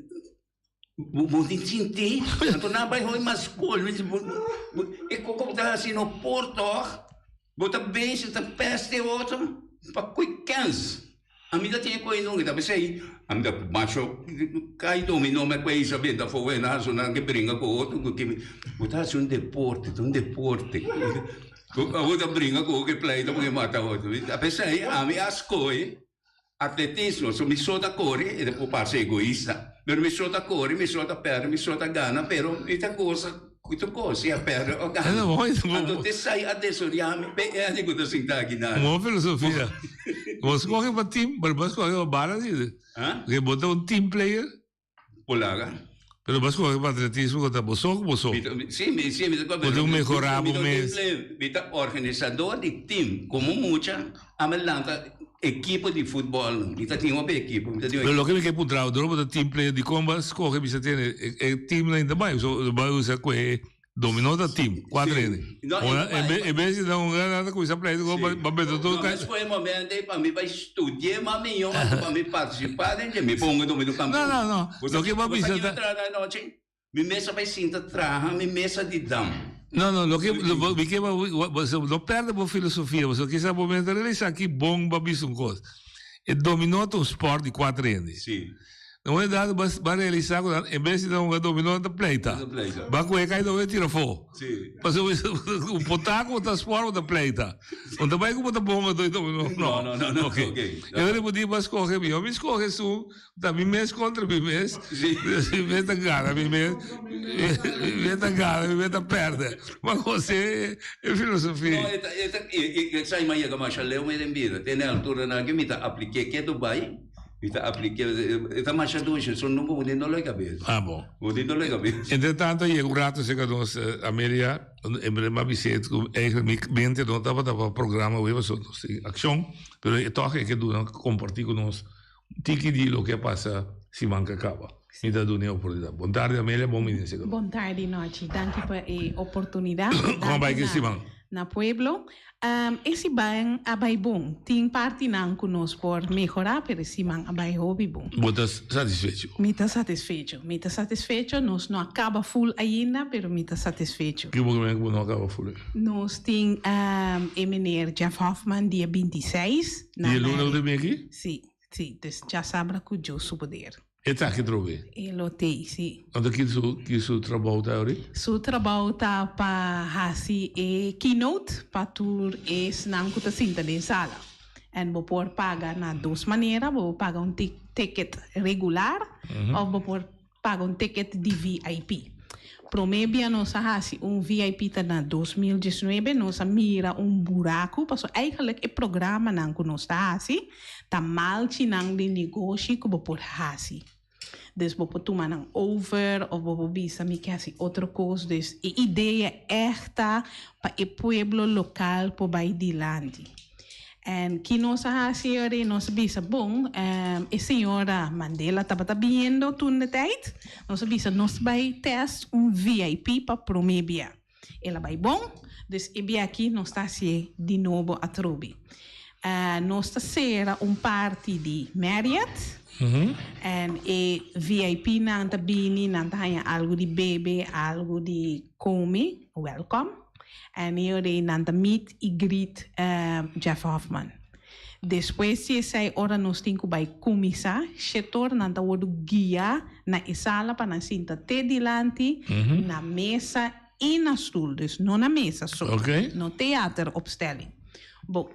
vou te sentir, tanto na vai hoje mais cool, e como tá assim no porto, bota bem se tá peste outro, para cuicança. A mim tinha coisa não, então pensei, a mim macho cai dominou me coisa bem da foi na zona que brinca com outro que botar um deporte. A outra brinca com o que play do que mata outro. A pensei, a mim as coisas atletismo, so mi solta corre e depois passa egoísta. Pero mi solta corre, mi solta perde, mi solta gana, pero ita cosa questa cosa è per quando te sai adesso riami e di cosa si sta guidando uma filosofia você corre para time mas você corre para bala que bota um team player polaga pero você corre para atletismo que tá boçou sim pode melhorar o mês vita organizador de time como muita amelanta equipe de futebol vita tinha uma equipe pero lo que me que putrao drobo da team player de combas corre bisa tem team ainda mais vai usar que dominou da team quatro ele em vez de dar nada com essa player vai beber todo mas foi momento para mim vai estudar mas melhor para mim participar de me pongo no campo não lo que vai bisa mi mesa vai sinta traha mi mesa de dam não, você não perde a filosofia, você quer saber momento realizar aqui bom babis um coisa. E dominou um esporte de quatro anos. Sim. Não é dado para realizar, em vez de dar um dominou da pleita. Vai com cai do tira fogo. Sim. Mas o potaco da esporte da pleita. Onde vai com o bom do dominou? Não. Ok. Eu não podia mais correr, eu me escorre isso, da mim mês contra mim mês. Sim. Me da cara, mim mês. Me da cara, me da perde. Mas você é filosofia. Não, sai mais que mais leu me vida. Tem a altura na que me tá apliquei que do Dubai. Está aplicado, está mais doce, só não vou dentro da cabeça. Ah, bom. Vou dentro da cabeça. Entretanto, eu um rato se quando Amélia, em breve me visita, eigenlijk mente não estava para programa, eu sou ação, mas eu toque que do compartilhar com nós, tiki de lo que passa se manca acaba. Me dá uma oportunidade. Boa tarde, Amélia, bom dia. Boa tarde, noite. Danke por a oportunidade. Como vai que se man? Na Pueblo. Esse bem abai bom. Tem parte não conosco por melhorar, pero esse man abai hobby bom. Você satisfeito? Me está satisfeito. Nós não acaba full ainda, pero me está satisfeito. Que bom que não acaba full. Nós tem o meneer Jeff Hoffman dia 26. E ele não tem aqui? Sim. Então já sabe que eu sou poder. E tá que trove? Ele tem, sim. Onde que seu trabalho está aí? Seu trabalho está para fazer keynote para tour e não que está senta na sala. E vou poder pagar na duas maneiras, vou pagar um ticket regular ou vou poder pagar um ticket de VIP. Promedio nós fazemos VIP na 2019, nós mira buraco, porque eigenlijk o programa não que nós fazemos, tá mal de negócio que vou poder fazer. Dus we tomar een over of we bisa me que assim outra coisa. Dus a ideia é esta para o pueblo local por baixo de land. En que nos hacía nos bisa bom, señora Mandela estaba viendo toen de tijd, nos bisa nos vai test VIP para promebia. Ela vai bom, dus aqui nos está se de novo a trobi. Nos está sera party de Marriott. En VIP nanta bini nanta hanya algo de bebe, algo de come, welcome. En eu nanta meet e greet Jeff Hoffman. Depois se sai ora nos tinko by kumisa, setor nanta wodu guia na isala para na sinta te dilanti, na mesa e na stoel. Dus não na mesa só. Okay. No theateropstelling. Bom,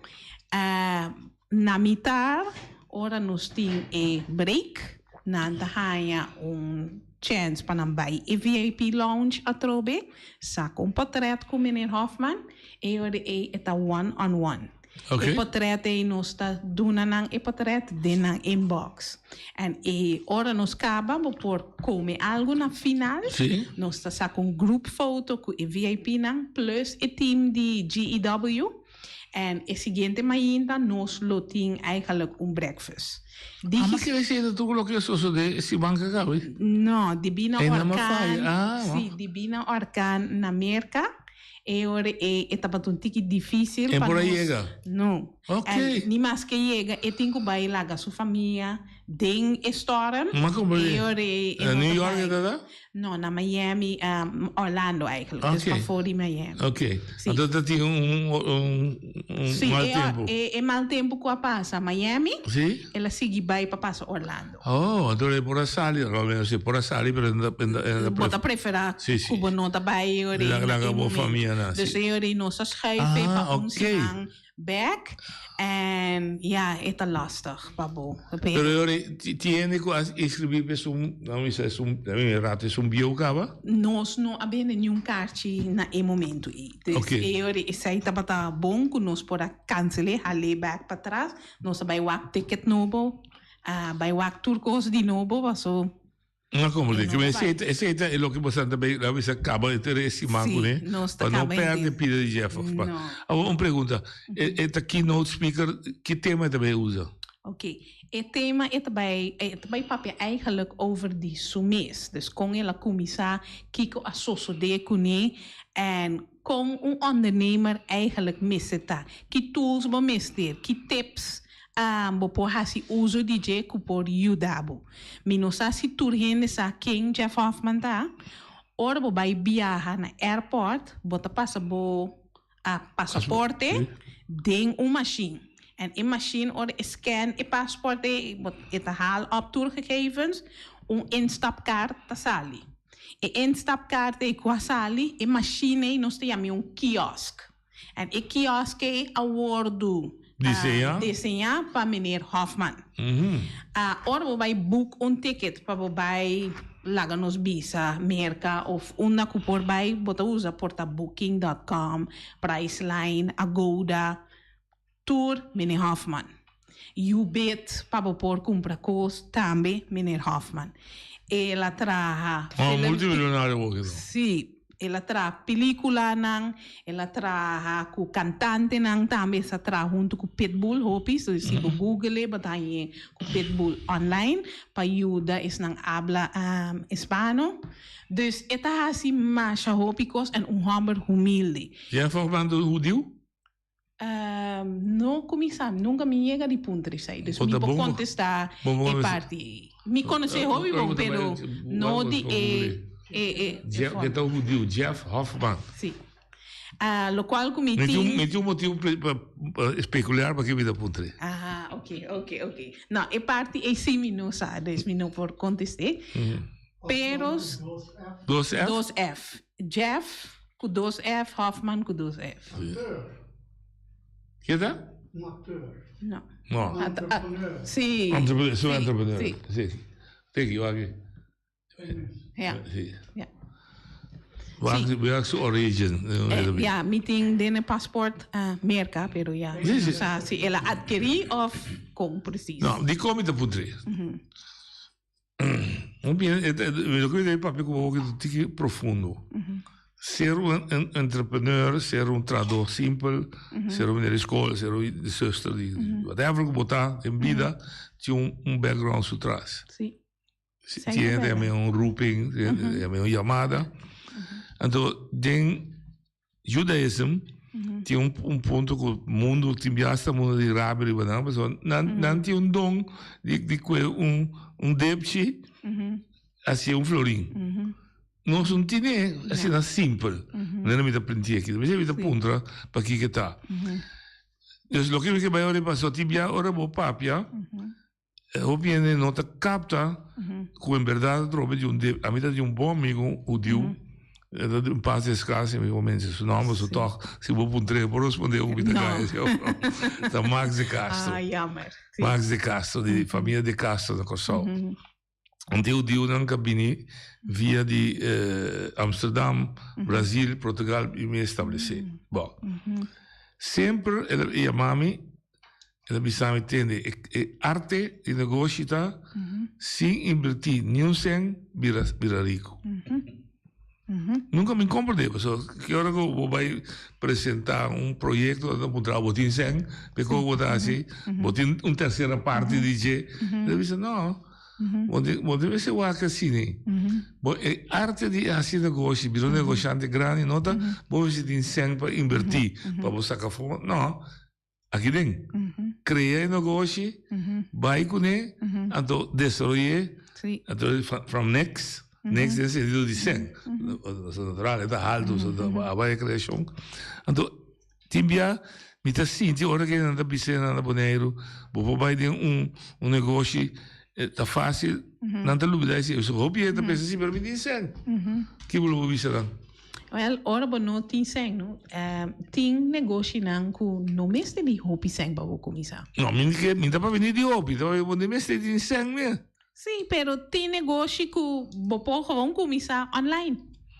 na mitar ora nos ting break, nanta hanya chance para bij e VIP lounge a trobe, saca portret com meneer Hoffman, e ora eta one-on-one. Okay. E portret nos está duna nang e portret de nang inbox. En ora nos acaba por come algo na final, Sim. nos está saca groepfoto com e VIP nang plus e team de GEW. En e seguinte mañana nos loting eigenlijk breakfast. Maar que você ainda tu coloquei só de esse banco cá, oi? No, di bina orkan. Sì, di bina orkan na Amerika. E ora estava um tiki difícil. E por aí chega? Não. Ok. Nem mais que chega, e tenho que ir lá com sua família, den restaurant. Mas como e ora New York é da? Não, na Miami, Orlando eigenlijk. Okay. Dus para fora de Miami. Ok. Sim. Então tá tinha Sim, mau tempo. é mau tempo que passa Miami. Sim. Ela segue vai para passar Orlando. Oh, então é por a sali, realmente se por a sali, pero Bota preferar Cuba não tá bem La boa família, né? Dus eu nossa schuiven para ons gaan back en ja, het is lastig, babo. Pero eu tiene que escrever não isso é rato é bio cava. Nós não abemos nenhum kaartje na momento aí. Dus eu sei que tá bom que nós pode cancelar, aller back para trás, nós vai wak ticket novo, vai wak turcos de novo, so. Não como dizer, mas esse é o que você também lá você acaba de ter esse manco, né? Para não perder pida de Jeff Hoffman. Uma pergunta, esta keynote speaker, que tema também usa? Oké, het thema is bij papier eigenlijk over die sumes. Dus kon je commissar kiko associëren kune en kon een ondernemer eigenlijk missen ta. Ki tools bo mister, ki tips. Bopo hasi uso DJ kupor yudabo. Minosa si turhende sa King Jeff Hoffman ta. Ora bo vai viajar na airport, bota passa bo passaporte, ding machine. En in machine ora scan e passaporte, het haal op tourgegevens, instapkaart ta sali. E instapkaart e qua sali, e machine nos te chama kiosk. En e kiosk e awardo. Desenhar para meneer Hoffman. Ora vai boek ticket para vai laga nos bisa merca of una kupor vai bota usa porta booking.com, Priceline, Agoda, tour meneer Hoffman. Ubit para por compra cos também meneer Hoffman. Ela traha multimilionário hoje. Sim. Ela traz película nang, ela traz com cantante nang também sa traz junto com Pitbull, hopi, so se você Google batalha com Pitbull online, para ajuda is nang habla hispano. Dus esta assim mais hopicos en humor humilde. Já foi falando judeu? Não começamos, nunca me chega de ponto de sair. Dus me pode contestar e parte. Me conhece hobby bom, pero não de Então, o Jeff Hoffman. Sim. Lo qual come meti motivo para especular para que vida putre. Ok. Não, é parte é sim, não sabe, me não por contestar. Pero 2F. Jeff com 2F, Hoffman com 2F. Que é? Um ator. Não. Entrepreneur. Sim. Sou entrepreneur. Sim. Tem que ir aqui. Ja. Ja. Waar is origin? Ja, meeting de paspoort merca, pero ja. Se ela adquirir of com precies. Não, die kom je te putre. Lo que vedo papel como que tique profundo. ser um entrepreneur, ser um trabalhador simples, ser um de escola, ser um de zuster, whatever que botar em vida, tinha background por trás. Sim. Tinha também roeping, também uma chamada. Então, dentro judaísmo, tinha ponto que o mundo tinha mundo de rábio, mas não tinha dom de debte, assim florim. Nós não tínhamos, assim, simples. Não era muito aprendi aqui, mas é muito ponto para aqui que está. Então, o que vai olhar para o tibia, ora, o papia, o piene nota capta, com verdade, trobe de a mitad de bom amigo, o Dio, um passe escasso, meu momento, se não, mas o toque, se vou puntre, por responder o que está Max de Castro. Max de Castro, de família de Castro, da Kosovo. Onde o Dio não cabine via de Amsterdam, Brasil, Portugal e me estabelecer. Bom, sempre e a mami ela precisa entender arte e negócio tá sem investir nenhum cent vira rico. Nunca me compreendeu, que hora que eu vou apresentar projeto para trabalhar botin cent, porque eu vou dar assim, botin terceira parte de que ele disse não. Deve ser o assim, arte de assim negócio, vira negociante grande, nota, você tem cent para investir, para você sacar fora, não. Aqui dentro, cria negócio, vai com ele, então destruir, então from next é sentido de cem, natural, é da alto, a criação, então tibia, me tá sentindo, hora que não tá pisando na boneiro, vou vai ter negócio, tá fácil, não tá dúvida, eu sou hobby, tá pensando se permitir cem, que vou pisar? Well, ora não tem sem, não? Tem negócio não com não mestre de hobby sem para o começar. Não, me dá para venir de hobby, então eu vou mestre de sem, né? Sim, pero tem negócio que vão começar online.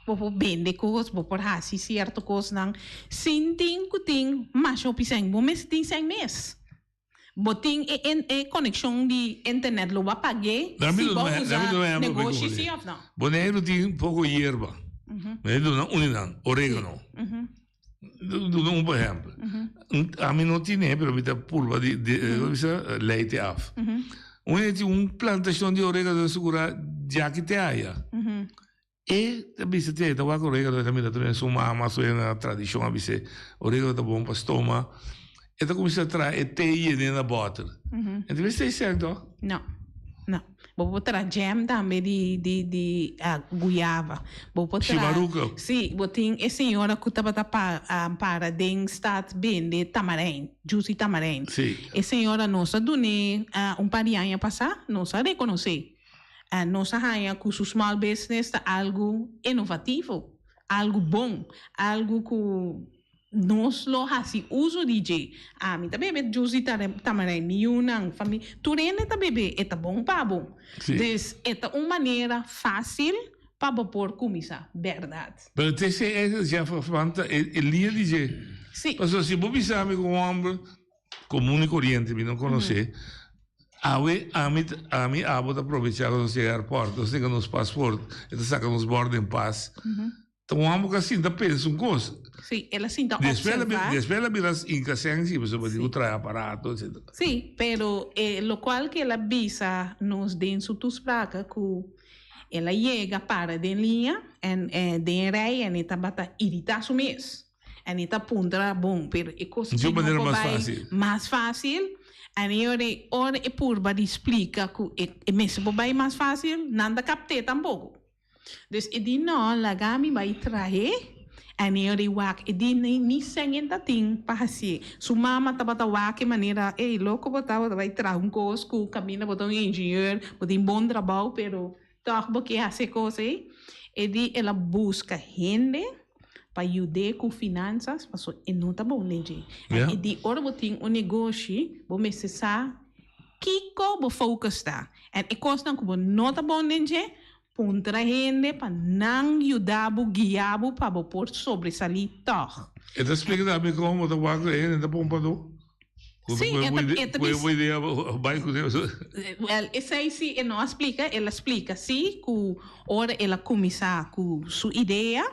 Vou vender coisas, vou fazer certo coisas não. Sim, tem mais hobby sem, vou mestre tem sem mês. Botin conexão de internet lo vai pagar. Se vão usar negócio sim ou não? Boneiro tem pouco hierba. Mas não, orégano. Do um exemplo. A mim não tinha, mas eu pulva de leite af. Plantação de orégano segura já que te haya. E também se tem, então o orégano também tem uma na tradição, a bise orégano tá bom para estômago. E tá começando a trazer teia dentro da bottle. Então você está certo? Não. Vou botar jam também de guiava. Vou botar. Chimaruca. Sim, botin a senhora que estava para den start bem de tamarind, juicy tamarind. Sim. A senhora nossa dune par de anos passar, nossa reconhecer. Nossa rainha com o small business algo inovativo, algo bom, algo que nós lo assim uso DJ me tá bebê juicy tamarind nenhuma família turene tá bebê é bom para bom des é uma maneira fácil para pôr começar verdade mas esse já falta ele DJ sim mas se você sabe com um homem comum e corrente me não conhece a mim abota aproveitar quando chega ao aeroporto você tem nos passaportes e saca nos boarding pass então vamos assim da pensa coisa. Sim, ela sim da observar. Después la miras incasem sí, pues digo trae aparato, etc. Sí, pero lo cual que ela visa nos den su tus placa que ela llega para den linha en den rei en esta bata irita su mes. En esta punta bom, pero é coisa de maneira mais fácil. Mais fácil. E ora é purba de explica que é mesmo vai mais fácil, nada capte tampouco. Dus edi não, lagami vai trazer, e eu wak edi nem sem da ting pahasi. Su mama tava wak maneira, louco botava vai trazer coisa que caminha botar engenheiro, botar bom trabalho, pero toch porque hace coisa edi ela busca gente para ajudar com finanças, mas não tá bom leite. Edi ora botin negócio, vou necessar kiko bo focus tá. E coisa não tá bom leite. Punta gente para não ajudar o guiabo para por sobressalir toch. E te explica também como o wago é da pompa do. Sim, boa ideia vai com Deus. Essa aí sim, não explica, ela explica sim que hora ela começar com sua ideia,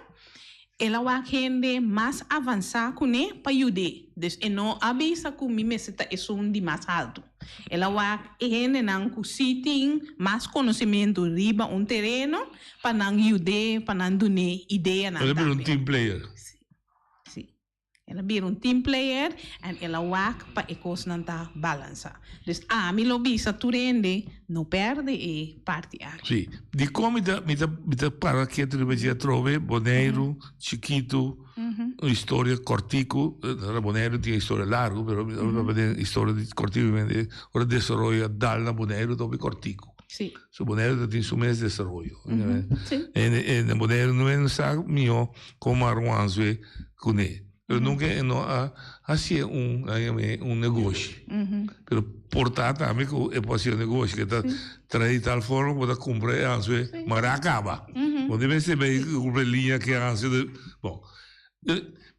ela vai render mais avançar com ele para ajudar. Então, não avisa que me meseta é de mais alto. Ela vai render não que se tem mais conhecimento riba terreno para não ajudar, para não dar ideia. Ela é um team player. Sim. Ela vira team player e ela vai para a coisa não tá balança. Então, me lo bisa tu rende, não perde e parte aqui. Sim. De como me para que tu vai trove Boneiro, Chiquito, uma história cortico, Boneiro tinha história larga, mas história de cortico, ora desenvolve dal Boneiro dopo cortico. Sim. So Boneiro tem seu mês de desenvolvimento. Sim. E Boneiro não é sabe mio como arruanzo com ele. Eu nunca assim um negócio. Pero portar também que é possível negócio que tá traz de tal forma para comprar anjo, mas acaba. Onde vem se bem comprar linha que anjo bom.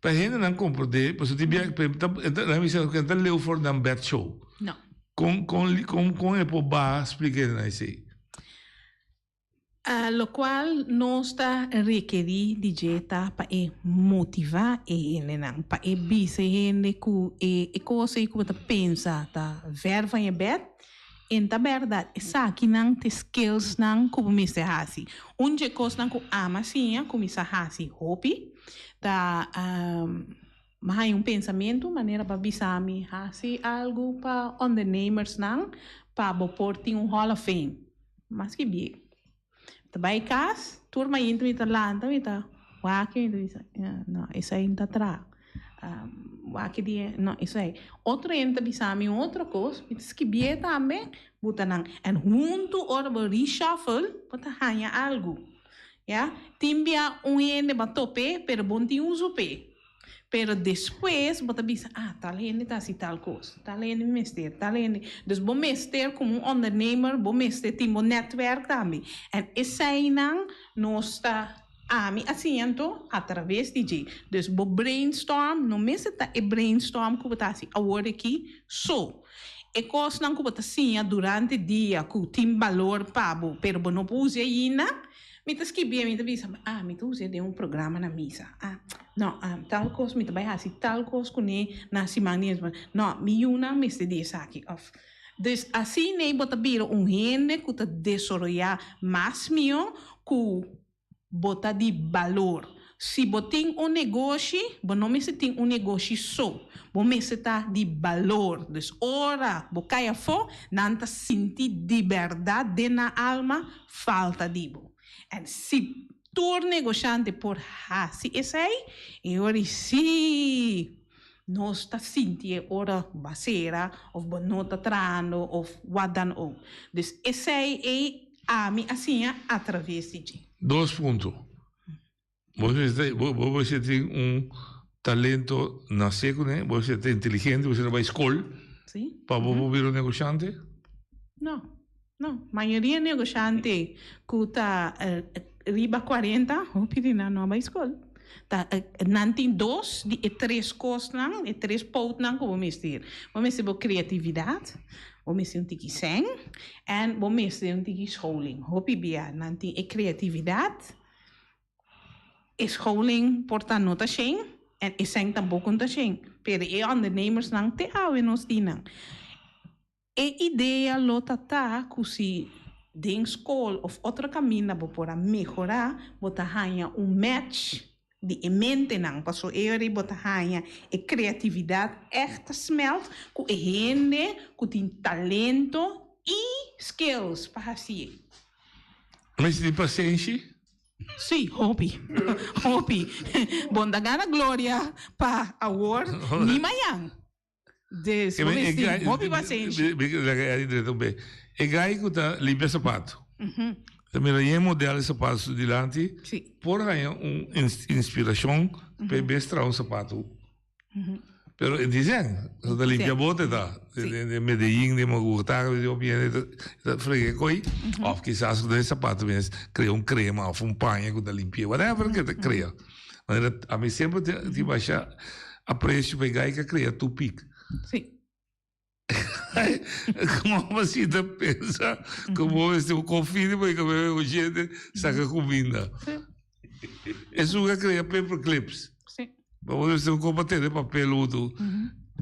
Para gente não compreender, porque tu bem na missão que tá leu for dan bad show. Não. Com é por base expliquei na isso. Lo qual não está requerir de dieta para motivar ele não para bisa ele que coisa que você pensa tá verba em bet enta verdade essa aqui não tem skills não como me se hasi onde coisa não com ama sim como se hasi hobby tá mas pensamento maneira para bisa me hasi algo para ondernemers não para bopor tem hall of fame mas que bem Tabai kas, turma into ita lanta ita, waki ito isa, no, isa inta tra, waki dia, no, isa é. Outro enta bisami outra coisa, ita skibie também, buta nang, and junto ora ba reshuffle, buta hanya algo, ya, timbia ende ba tope, pero bonti uso pe. Pero depois, bota bisa, tal gente tá assim tal coisa, tal gente mester, tal gente. Dus bom mester como ondernemer, bom mester tem bom netwerk também. En essa aí não está assim então através de G. Dus bom brainstorm, não me está e brainstorm que bota assim, agora aqui so. E coisa não que bota assim durante o dia que tem valor pabo, pero bom não puse ainda. Me tá escrevendo, me tá bisa, me tá usando um programa na missa. Não, tal coisa, me tá vai assim, tal coisa com ele na semana, não, me una me se diz aqui off. Dus assim nem bota vira gente que tá desenvolver mais meu que bota de valor. Se botem negócio, bom não me se tem negócio só, bom me se tá de valor. Dus ora, bocaia fo, não tá sentir de verdade na alma, falta de bo. En se tu negociante por hasi esai, e ora si não está sentindo ora basera, ou não está trano, ou what dan ook. Dus esai é a mim assim através de. 2 pontos. Você tem talento nascido, né? Você é inteligente, você vai à escola. Sim. Para você vir negociante? Não. Não, maioria negociante que está riba 40, ou pedir na nova escola. Tá, não tem 2 e 3 coisas, não, e 3 pontos não como mestre. Vamos ter criatividade, vamos ter tiki sang, e vamos ter tiki scholing. Hopi bia, não tem criatividade, scholing porta nota sem, e sang tampouco nota sem. Pero e ondernemers não te houden nos dinan. E ideia lota tá que se de escola ou outra caminho para melhorar, bota ganha match de mente não, passou eu bota ganha e criatividade echt smelt, com gente que tem talento e skills para assim. Mas tem paciência? Sim, hobby. Bom da gana glória para award ni mayang. Des, hobby paciência. E gai que está limpa sapato. Também aí modelo de sapato de lante. Por ganhar inspiração para mestrar sapato. Pero en design, da limpia bote da, de Medellín, de Mogurta, de Opiene, da frega coi, of quizás de sapato, cria crema, of panha da limpia, whatever que te cria. Mas a mim sempre te baixa a preço pegar e que cria tu pique. Sim. Como você pensa, como você confia, porque o gente saca comida. É suga criar paperclips. Sim. Vamos ter um combater de papel tudo.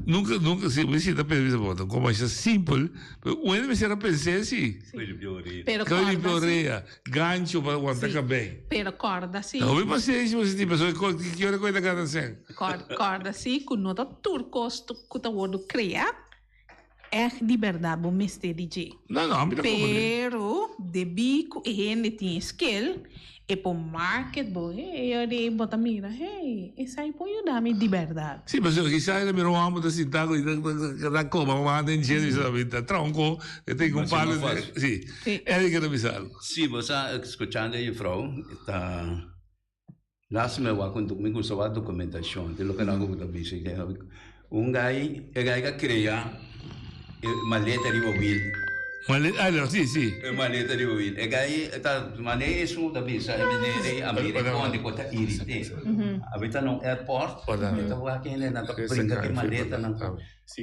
Nunca se me sinta pensar bota, como é simples, onde me será pensar assim. Pero Cali corda, sim. Peoreia, gancho para aguentar bem. Pero corda, sim. Não me passei se você tipo, que hora coisa cada sem. Corda, sim. Que nota turcos, que tá word cria. É de verdade, bom mestre DJ. Não, me dá Pero, de bico, ele tem skill. E por market, bo, eu de bota mira, esse aí pode ajudar-me de verdade. Sì, ma se chissà che mi rovamo da sindaco da coma, ma andando in giro solamente tronco e tengo un palo. Sì, è lì che non mi salgo. Sì, você escutando aí, Frau, tá. Lá se me vai quando me gusta a documentação, de lo que não gosto de ver, gai que cria maleta de móvel. Allora, sì. Maleta di oil. E gai ta mane su da bisa e vedere America di quota irite. Avete un airport, e ta va che ne na ta brinca che maleta na.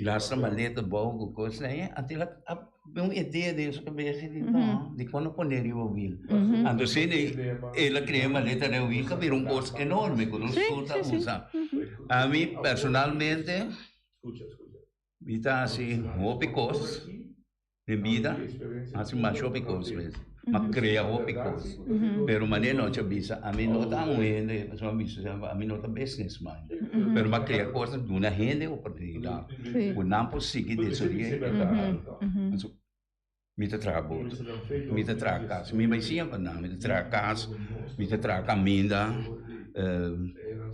Lastra maleta bogo cosa é atila uma ideia disso que bem de não de quando poner o oil. Ando se ela cria maleta de oil que vira um custo enorme com os custos usa. A mim personalmente vita assim hobicos de vida, assim mais hobicos mesmo. Mas cria hobicos. Pero mané não te bisa, a mim não tá muito, só bisa, a mim não tá business man. Pero mas cria coisas de uma renda oportunidade. O não possível disso aí. Mita trabalho, mita trabalho, me vai sim para não, mita trabalho, mita trabalho minda,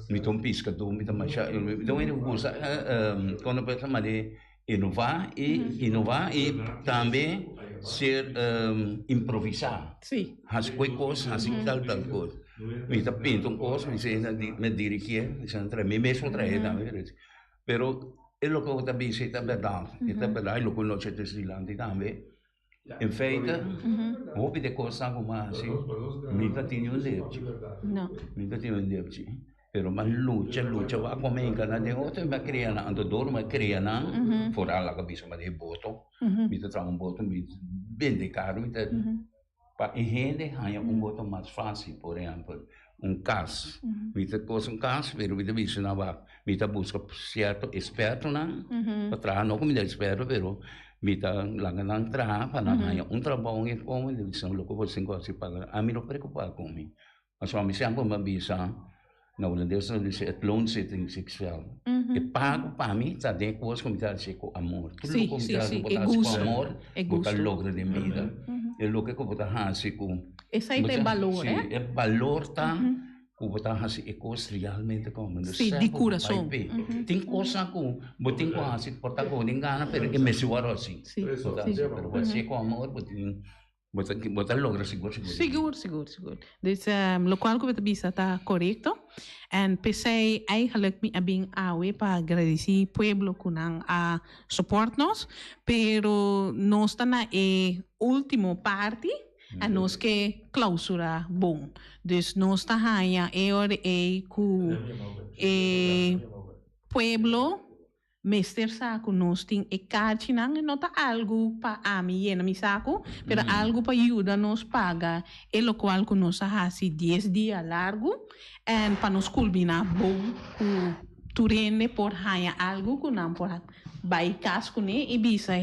mita pisca do, mita mais, então ele usa quando pensa mané inovar e também ser improvisar. Sim. As coisas, assim tal coisa. Mita pinta coisa, me dirigir, me mesmo trazer também. Pero é o que eu também sei é verdade, é o que nós estamos também. In feite, hoop de coisa como assim, nunca tinha debte. Não. Nunca tinha debte. Pero mas luta, vai comer em cada dia, outro me cria na, ando dorme cria na, fora lá cabeça mas de boto, me tá trazendo boto, me bem de caro, me tá, para rende, há boto mais fácil, por exemplo, caso, me tá coisa caso, pero me tá visto na va, me tá busca certo esperto na, para trás não como de esperto, pero mita lang trabaho para un trabaho ng como isang loko po singko si pag amin o preocupado kami. Aso kami siyang mabisa na wala Deus na si at loan setting sexual. E pago pa mi sa de coisas como tal se com amor. Tudo como tal com amor, botar logra de vida. E lo que como botar hasi com. Esse aí tem valor, né? É valor tá o botar hasi é coisa realmente como. Sim, de coração. Tem coisa com, botem com hasi porta com ninguém, pero é mesuar assim. Sim. Pero você com amor, botar logra seguro. Seguro. Dus lo qual que bisa tá correto. En pensei eigenlijk me abing awe para agradecer pueblo kunang a support nos, pero nós está na último parte. A nós que clausura bom. Dus nós está hanha ku pueblo mester saco nós tem carte nang nota algo pa ami yena mi saco, pero algo pa ajuda nos paga e lo qual que nós hasi 10 dias largo en pa nos culminar bom ku turene por hanha algo ku nam por by casco né e bisa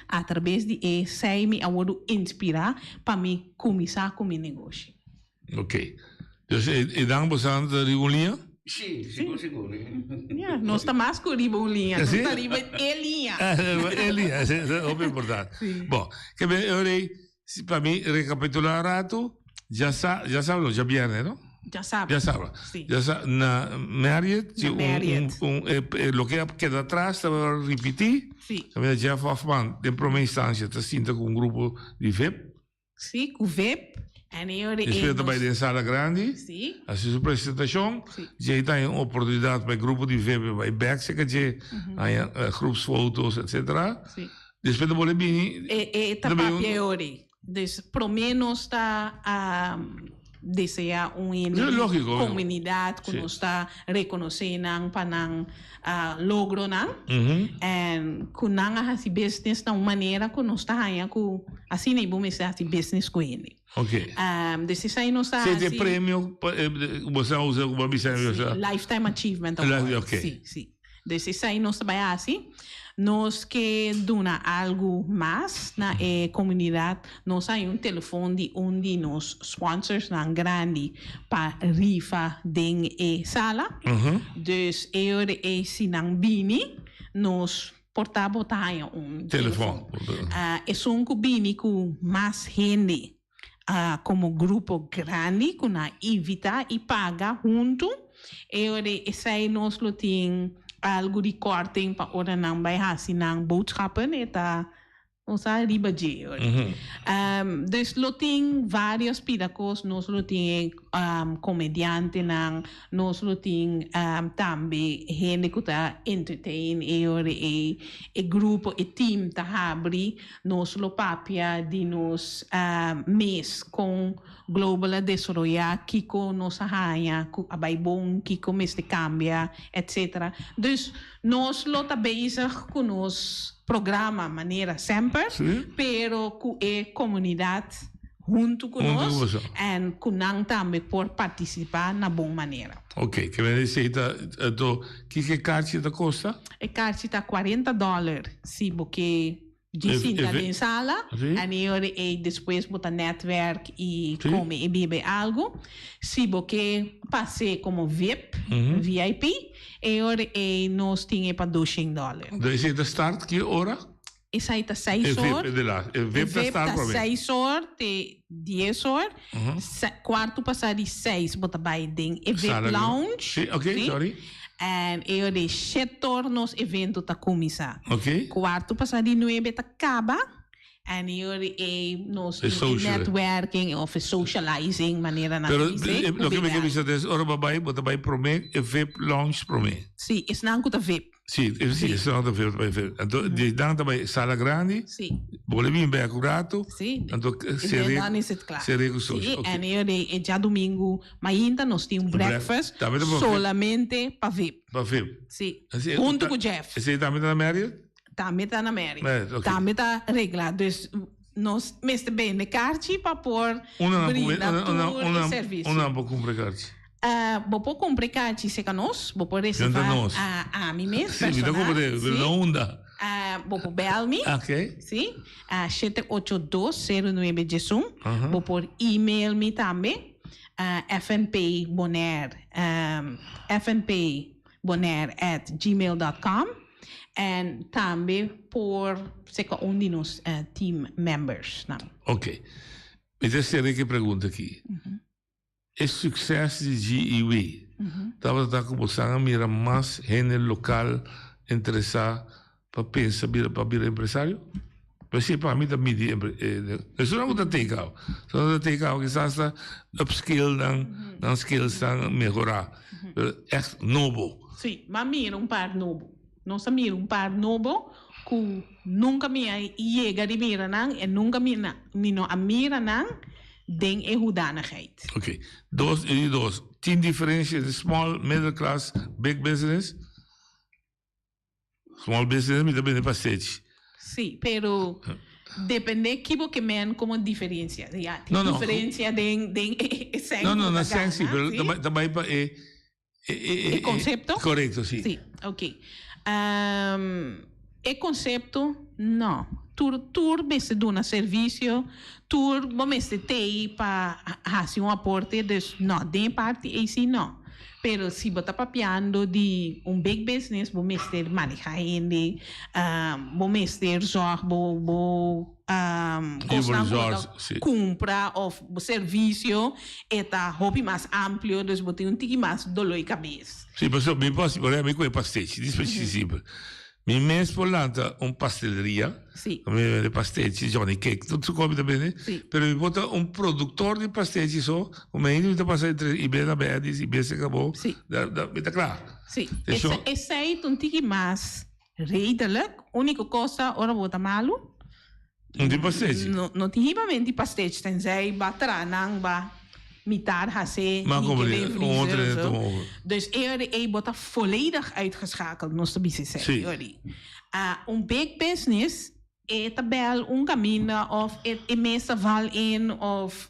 através de sei me awodo inspirar para me começar com meu negócio. Ok. Dus e dan besan de regulinha? Sim, seguro. Yeah, nós está mais com ribolinha, nós está riba elinha. Elinha, é o importante. Bom, que bem, eu para mim recapitular rato, já sabe, já viene, não? Já sabe. Sí. Já sabe. Na Marriott, lo que queda atrás, estava a repetir. Sim. Também Jeff Hoffman, de primeira instância, está sinta com um grupo de VIP. Sim, com VIP. Espera também de sala grande. Sim. A sua apresentação. Já tem uma oportunidade para o grupo de VIP, para backstage, groepsfoto's, etc. Sim. Depois de Bolebini. Tapapiori. Dus, pelo menos está desejar comunidade que nos está reconhecendo para logro e que não há business de uma maneira que nos está assim nem bom ser business com ele. Ok. Dus is aí nossa Você tem prêmio, você usa uma missão. Lifetime Achievement Award. Ok. Sim, sim. Dus is aí nossa base. Nós que dona algo mais na comunidade, nós aí telefone de onde nos sponsors na grande para rifa den sala. Dus eu se não bini, nos portava telefone. É um bini com mais gente, como grupo grande, com a invita e paga junto. Eu aí nós lo tem algo de korting pa ora nang bij hasi nang boodschappen eta osa riba je. Dus loting varios pidacos nos loting comediante nang nos loting tambe gente kuta entertain e grupo e team ta habri nos lo papia di nos mes com global desarrollar kiko nos haya abay bom kiko mes de cambia etc. Dus nos lo ta bezig com nos programa maneira sempre, pero com a comunidade junto conosco e com nós também por participar na boa maneira. Ok, que me dice que carte da costa? A carte está $40 se porque distinta em sala, e depois botar network e come e bebe algo. Se porque passei como VIP, e nós tínhamos para $200. Dus is de start que hora? Essa aí está 6 horas. VIP está 6 horas, 10 horas. Quarto passar de 6, bota by ding. E VIP lounge. Ok, sorry. En eu de 7 horas nos evento tá começar. Ok. Quarto passar de 9 tá acaba. En eu de nos networking of socializing maneira na Pero lo que me dice es hora babai, bota by prome, e VIP lounge prome. Sim, isso não é VIP. Sì, sono da VIP. Di tanto bei sala grandi. Sì. Volevi bem accurato. Sì. Tanto se recursos. Sì, e io de già domingo, ma ainda nós temos breakfast solamente para VIP. Para VIP. Sì. Junto com o Jeff. E você também na América? Também está na América. Também está reglado. Dus nós mestre bem de carte para pôr brindar serviço. Não vou comprar carte. Vou comprar carte se canos, vou reservar a mim mesmo. Sim, me dá comprar onda. Vou bel me. Ok. Sim. 7820911. Vou pôr e-mail me também. FNP Bonaire. fnpbonaire@gmail.com. En também por onde nos team members. Não. Ok. Me deixa que pergunta aqui. Esse sucesso de GEW estava começando a mirar mais gente local interessada para pensar para virar empresário? Você para mim também isso não é take-out. Só take-out que está upskill dan skills dan melhorar. Echt novo. Sim, mas mira par novo. Nós mira par novo que nunca me chega de mira não e nunca me não a mira não den hoedanigheid. Ok. Dos. Tien diferenties de small, middle class, big business. Small business met een passage. Sí, pero depende que men como diferencia. Ja, no, diferencia den no, sensi, pero também para el concepto. Correcto, sí. Sí, ok. El concepto, no. Tur beste doen een serviço, tur bomeste tei para hacer un aporte, dus no, de parte esse no. Pero si bota papiando de big business, bomeste manejar gente, bomeste zorg, compra of serviço, eta hobby mais amplo, dus botem tiki mais dolor de cabeça. Sim, mas eu me posso, por exemplo, com pastéis, específico. Mi mens polanta pasteleria, sì. Come pastéis, Johnny Cake, tutto come da bene, sì. Però mi bota produttore di pastéis, so, come io mi passa entre Ibera Bedis, Ibera Cabo, sì. Da klaar. Sì, e sei un tiki mas redelijk, única cosa, ora vota malo. Non di pastéis? No tihibamente pastéis, tenzij batra nang ba mitar hase. Maar kom je dus eerder bota volledig uitgeschakeld, nos te bise. Sì. Big business tabel cammino of mesa val in of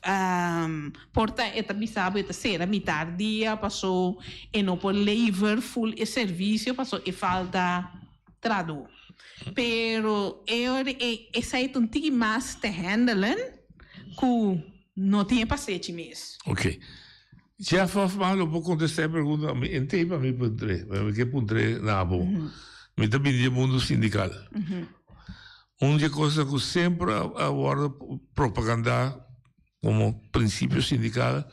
porta bisabo sera mitardia passou e não por lever full e serviço passou e falta tradu. Pero essa é um tique mais te handelen que não tinha passete mesmo. Ok. Já faz mal, eu vou contestar a pergunta. Em tempo, me pondrei na boa. Me também de mundo sindical. Uma coisa que sempre abordo propaganda como princípio sindical.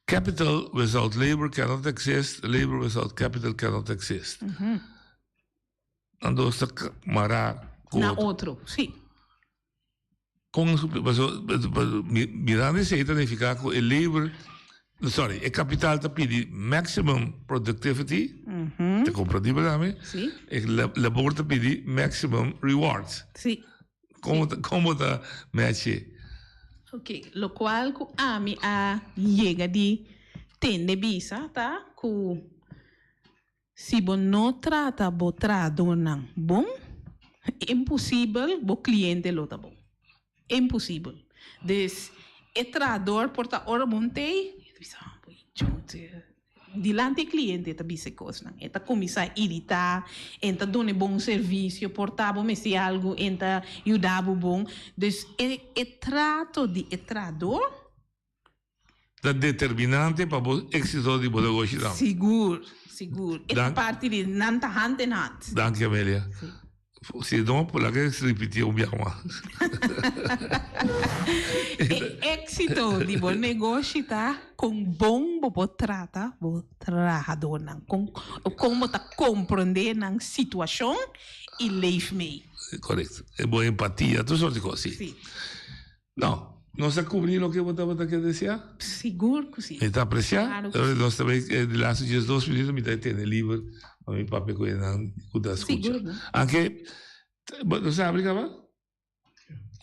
Capital without labor cannot exist. Labor without capital cannot exist. Ando sta mara Na outro, sim. Com mirando esse significa que o labor, sorry, o capital te pede maximum productivity, te compreende bem? Sim. O labor te pede maximum rewards. Sim. Como te matche? Ok, lo qual que a mim chega de tende bisa, tá? Que se você não trata o trador bom, é impossível o cliente lo tá bom. É impossível. Então, o trador porta hora montei, dilante do cliente tá bisa coisa, tá começa a irritar, tá dando bom serviço, portava me se algo, tá ajudava bom. Então, o trato de trador Da determinante para o êxito de negócio. Seguro. É parte de nanta hand in hand. Danke, Amelia. Se não, por lá que se repetiu um pouco mais. Éxito de bom negócio tá com bom trata o trabalhador com como tá compreender na situação e leif me. Correto. É boa empatia, tudo sorte de coisas. Sim. Não se cobrir o que você quer dizer? Seguro que sim. Está apreciado? Claro. Nós também, de lá, se dias 2 minutos, me dá entender livre, a mim, papai, com ele, não dá escuta. Anche, não sabe, cara?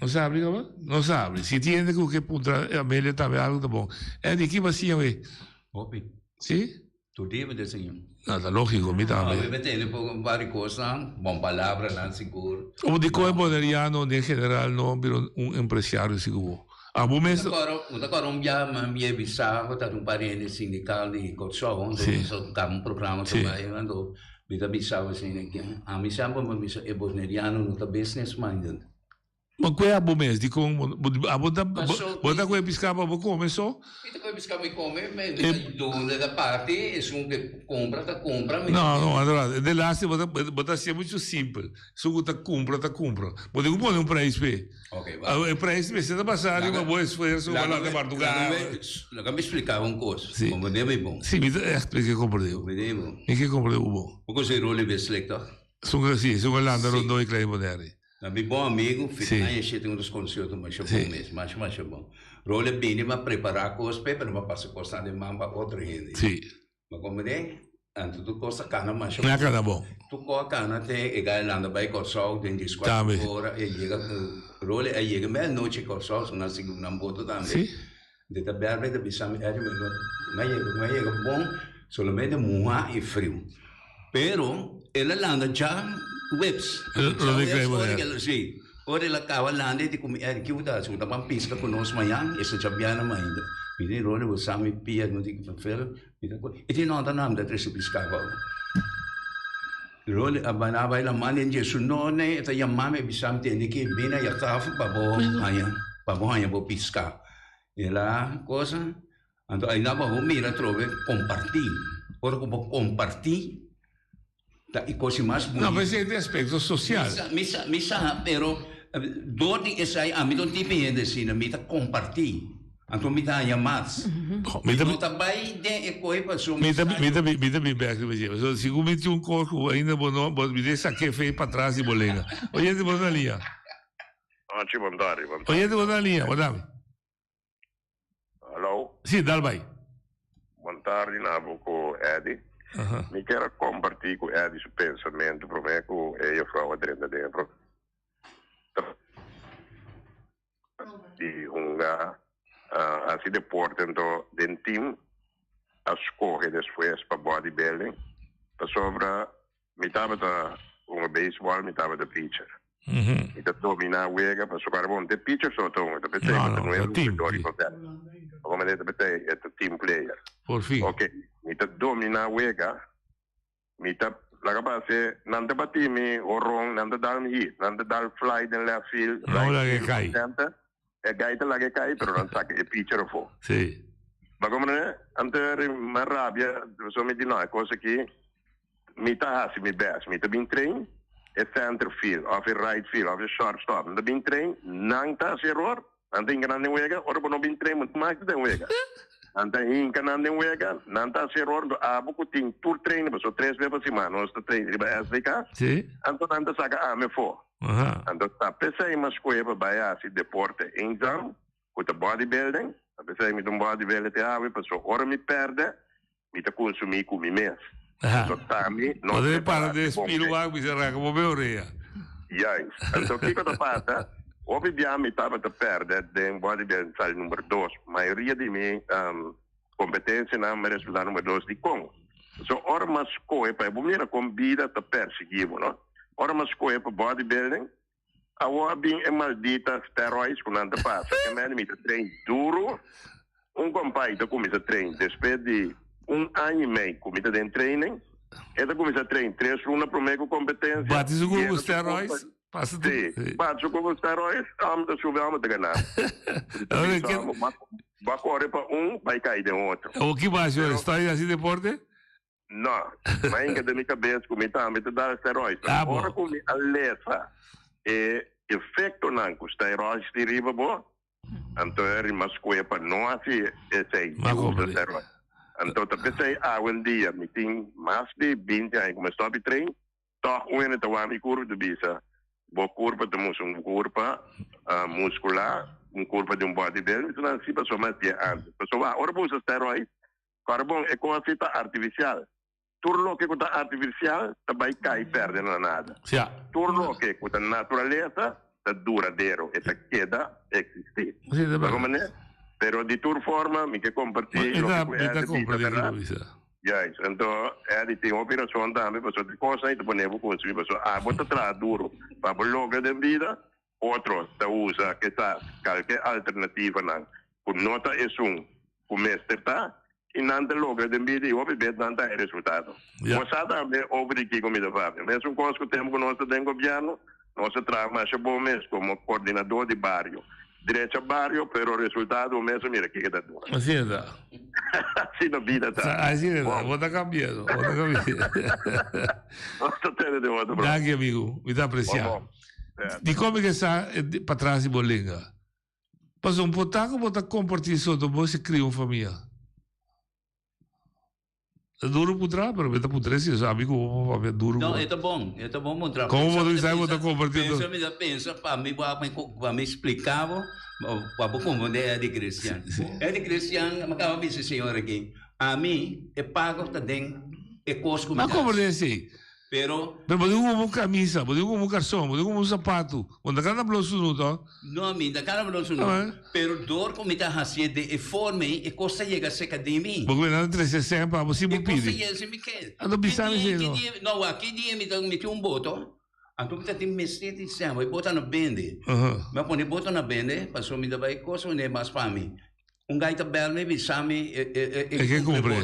Não sabe, cara? Não sabe. Se tiene que punta, a Amélia também, algo tá bom. É de que você é? Hopi. Sim? Tu deve desenhar. Não, tá lógico, me também. Deve ter várias coisas, bom palavra, não seguro. Como de coisa poderiano, em geral, não, pero empresário seguro. Abu mesmo. Agora me avisava, tá parente sindical de Cotsol, onde tá programa também, ando me avisava assim que a missão é bolivariano, não tá business minded. Mas qual é Abu mesmo? De como bota com a piscar para começou? Então com a piscar me come, mas da parte é que compra. Não, André, de lá se bota ser muito simples. Se tá compra. Pode pôr um preço pe. Ok, o preço você tá passando uma boa esforço para lá de Portugal. Lá me explicava uma coisa, como deve bom. Sim, me explica como deu. E que como deu bom? Porque se role be selector. São Holanda rondou e claim moderno. Meu bom amigo, fica tem um dos conselhos mais bom mesmo, mais bom. Role bem, mas preparar coisas para não passar coisa de mamba outra gente. Sim. Mas como é, antes tu coisa cana mais bom. Não é cana bom. Tu coisa cana tem igual lá vai coisa tem 24 horas e chega role aí chega meia-noite coisa na segunda boto também. Sim. De tabear vai da bisam mas chega bom, somente moa e frio. Pero ela landa já webs. Sim. Ora ela cava landa de como é que o da sua tam pista conosco amanhã, essa jabiana ainda. Me role o sami pia no de fel, e não dá nada de piscava. Role abana vai la mane de sunone, eta yamame bisam tem que bina ya taf babo hanya bo piscar. Ela coisa, então aí na babo mira trove compartir. Ora como compartir e coisa mais bonita. Não, mas é de aspecto social. Missa, pero dor de essa a mim não te pede assim, a mim tá compartilhar. Então me dá mais. Não tá bem de coisa para sua. Me também bem, se eu meti corpo ainda bom, me deixa que feio para trás e bolenga. Olha de boa linha. Anche mandare. Olha de boa linha, madame. Hello. Sì, dal vai. Boa tarde, Nabo com Eddie. Mi quero compartilhar com Eddie seu pensamento, para mim que é a frau dentro dentro. E assim depois então den team a escolher depois para bodybuilding, para sobre metade da baseball, metade da pitcher. Ita domina wega pa sukar bon te pitcher so to te pete no è team, come detto pete è team player. Por fin. Ok, ita domina wega ita la base nante batimi orong nante dal hit nante dal fly nel left field no la che cai e gaita la che cai però non sa che è pitcher fo. Sì. Ma come ante ma rabbia so mi di no cose che mita hasi mi best mita bin train e center field of a right field of a shortstop the bin train nangta error ante ingranande wega ora bono bin train muito mais de wega ante ingranande wega nanta error abu kuting tour train so 3 vezes por semana nós train riba SDK sì anto nanta saga me fo anto sta pesa mas coeba baia si deporte exam with the bodybuilding pesa mi dum bodybuilding te ave so ora mi perde mi ta consumi come mes Tami, non deve parlare di spilua, mi sarà come orea. Yes, então que cosa passa? Ovviamente estava a perder de bodybuilding sal numero 2, maioria de mim competência na resultado número 2 de Congo. So ora mas coi para bombeira combida ta perseguivo, no? Ora mas coi para bodybuilding, a bem é maldita steroids com anda passa, que me me treino duro, companheiro da começa treino, depois de anno e meio comida de training e da começa a treinar 3 runas para mega competência bate su com steroids passa tudo sim bate su com steroids amo da chuva amo da ganhar vai correr para vai cair de outro o que mais eu estou aí assim deporte não mas ainda da minha cabeça comida me dá steroids agora com a lesa e efeito não com steroids de riba bo então é mais coisa para não assim esse steroids. Então, pensei, um dia, me tem mais de 20 anos, como estou a treinar, toch uma tua curva de bisa. Boa curva, temos curva muscular, curva de bodybuilding, então assim, passou mais de anos. Passou, ora, usa steroids, carbon é coisa artificial. Turno que é artificial, também cai e perde nada. Turno que é natureza, é duradouro, essa queda existe. Pero di tour forma mi che compartilho yes, então é tem operação também para outra coisa aí depois eu consegui para bota tra duro para logo de vida outro da usa que está qualquer alternativa não por nota é começa tá e não de logo de vida e obviamente não dá resultado você também over que comida vai mas coisa que temos com nosso governo nosso trabalho é bom mesmo como coordenador de bairro direito a barrio, pero o resultado mesmo, mira, que dá duro. Assim é da. Assim na vida tá. Assim é da, vou estar cambiando. Grazie amigo, mi dá apreciar. Di come che sa para trás de Bolinga. Passou pouco, botar compartilhar sotto, você cria uma família. É duro para trás, mas está por trás, você sabe que é duro. Não, é bom mostrar. Como você sabe, você compartilhando? Pensa, para me explicar, para como é de cristiano. É de cristiano, mas acaba de dizer, senhor aqui, a mim, é pago também, é custo. Mas como é assim? Pero pode uma camisa, pode um calção, pode um sapato, quando cada blusa não tá. Não, me da cada blusa não. Pero dor como está assim de forma e costa chega a ser de mim. Porque não 360 para você me pedir. Costa me quer. Ando pensando nisso. Não, aqui dia me tem boto. Então me tem mestre de sempre, bota na bende. Mas quando bota na bende, passou me dá vai coisa não é mais para mim. Gaita bel me bisami que compre.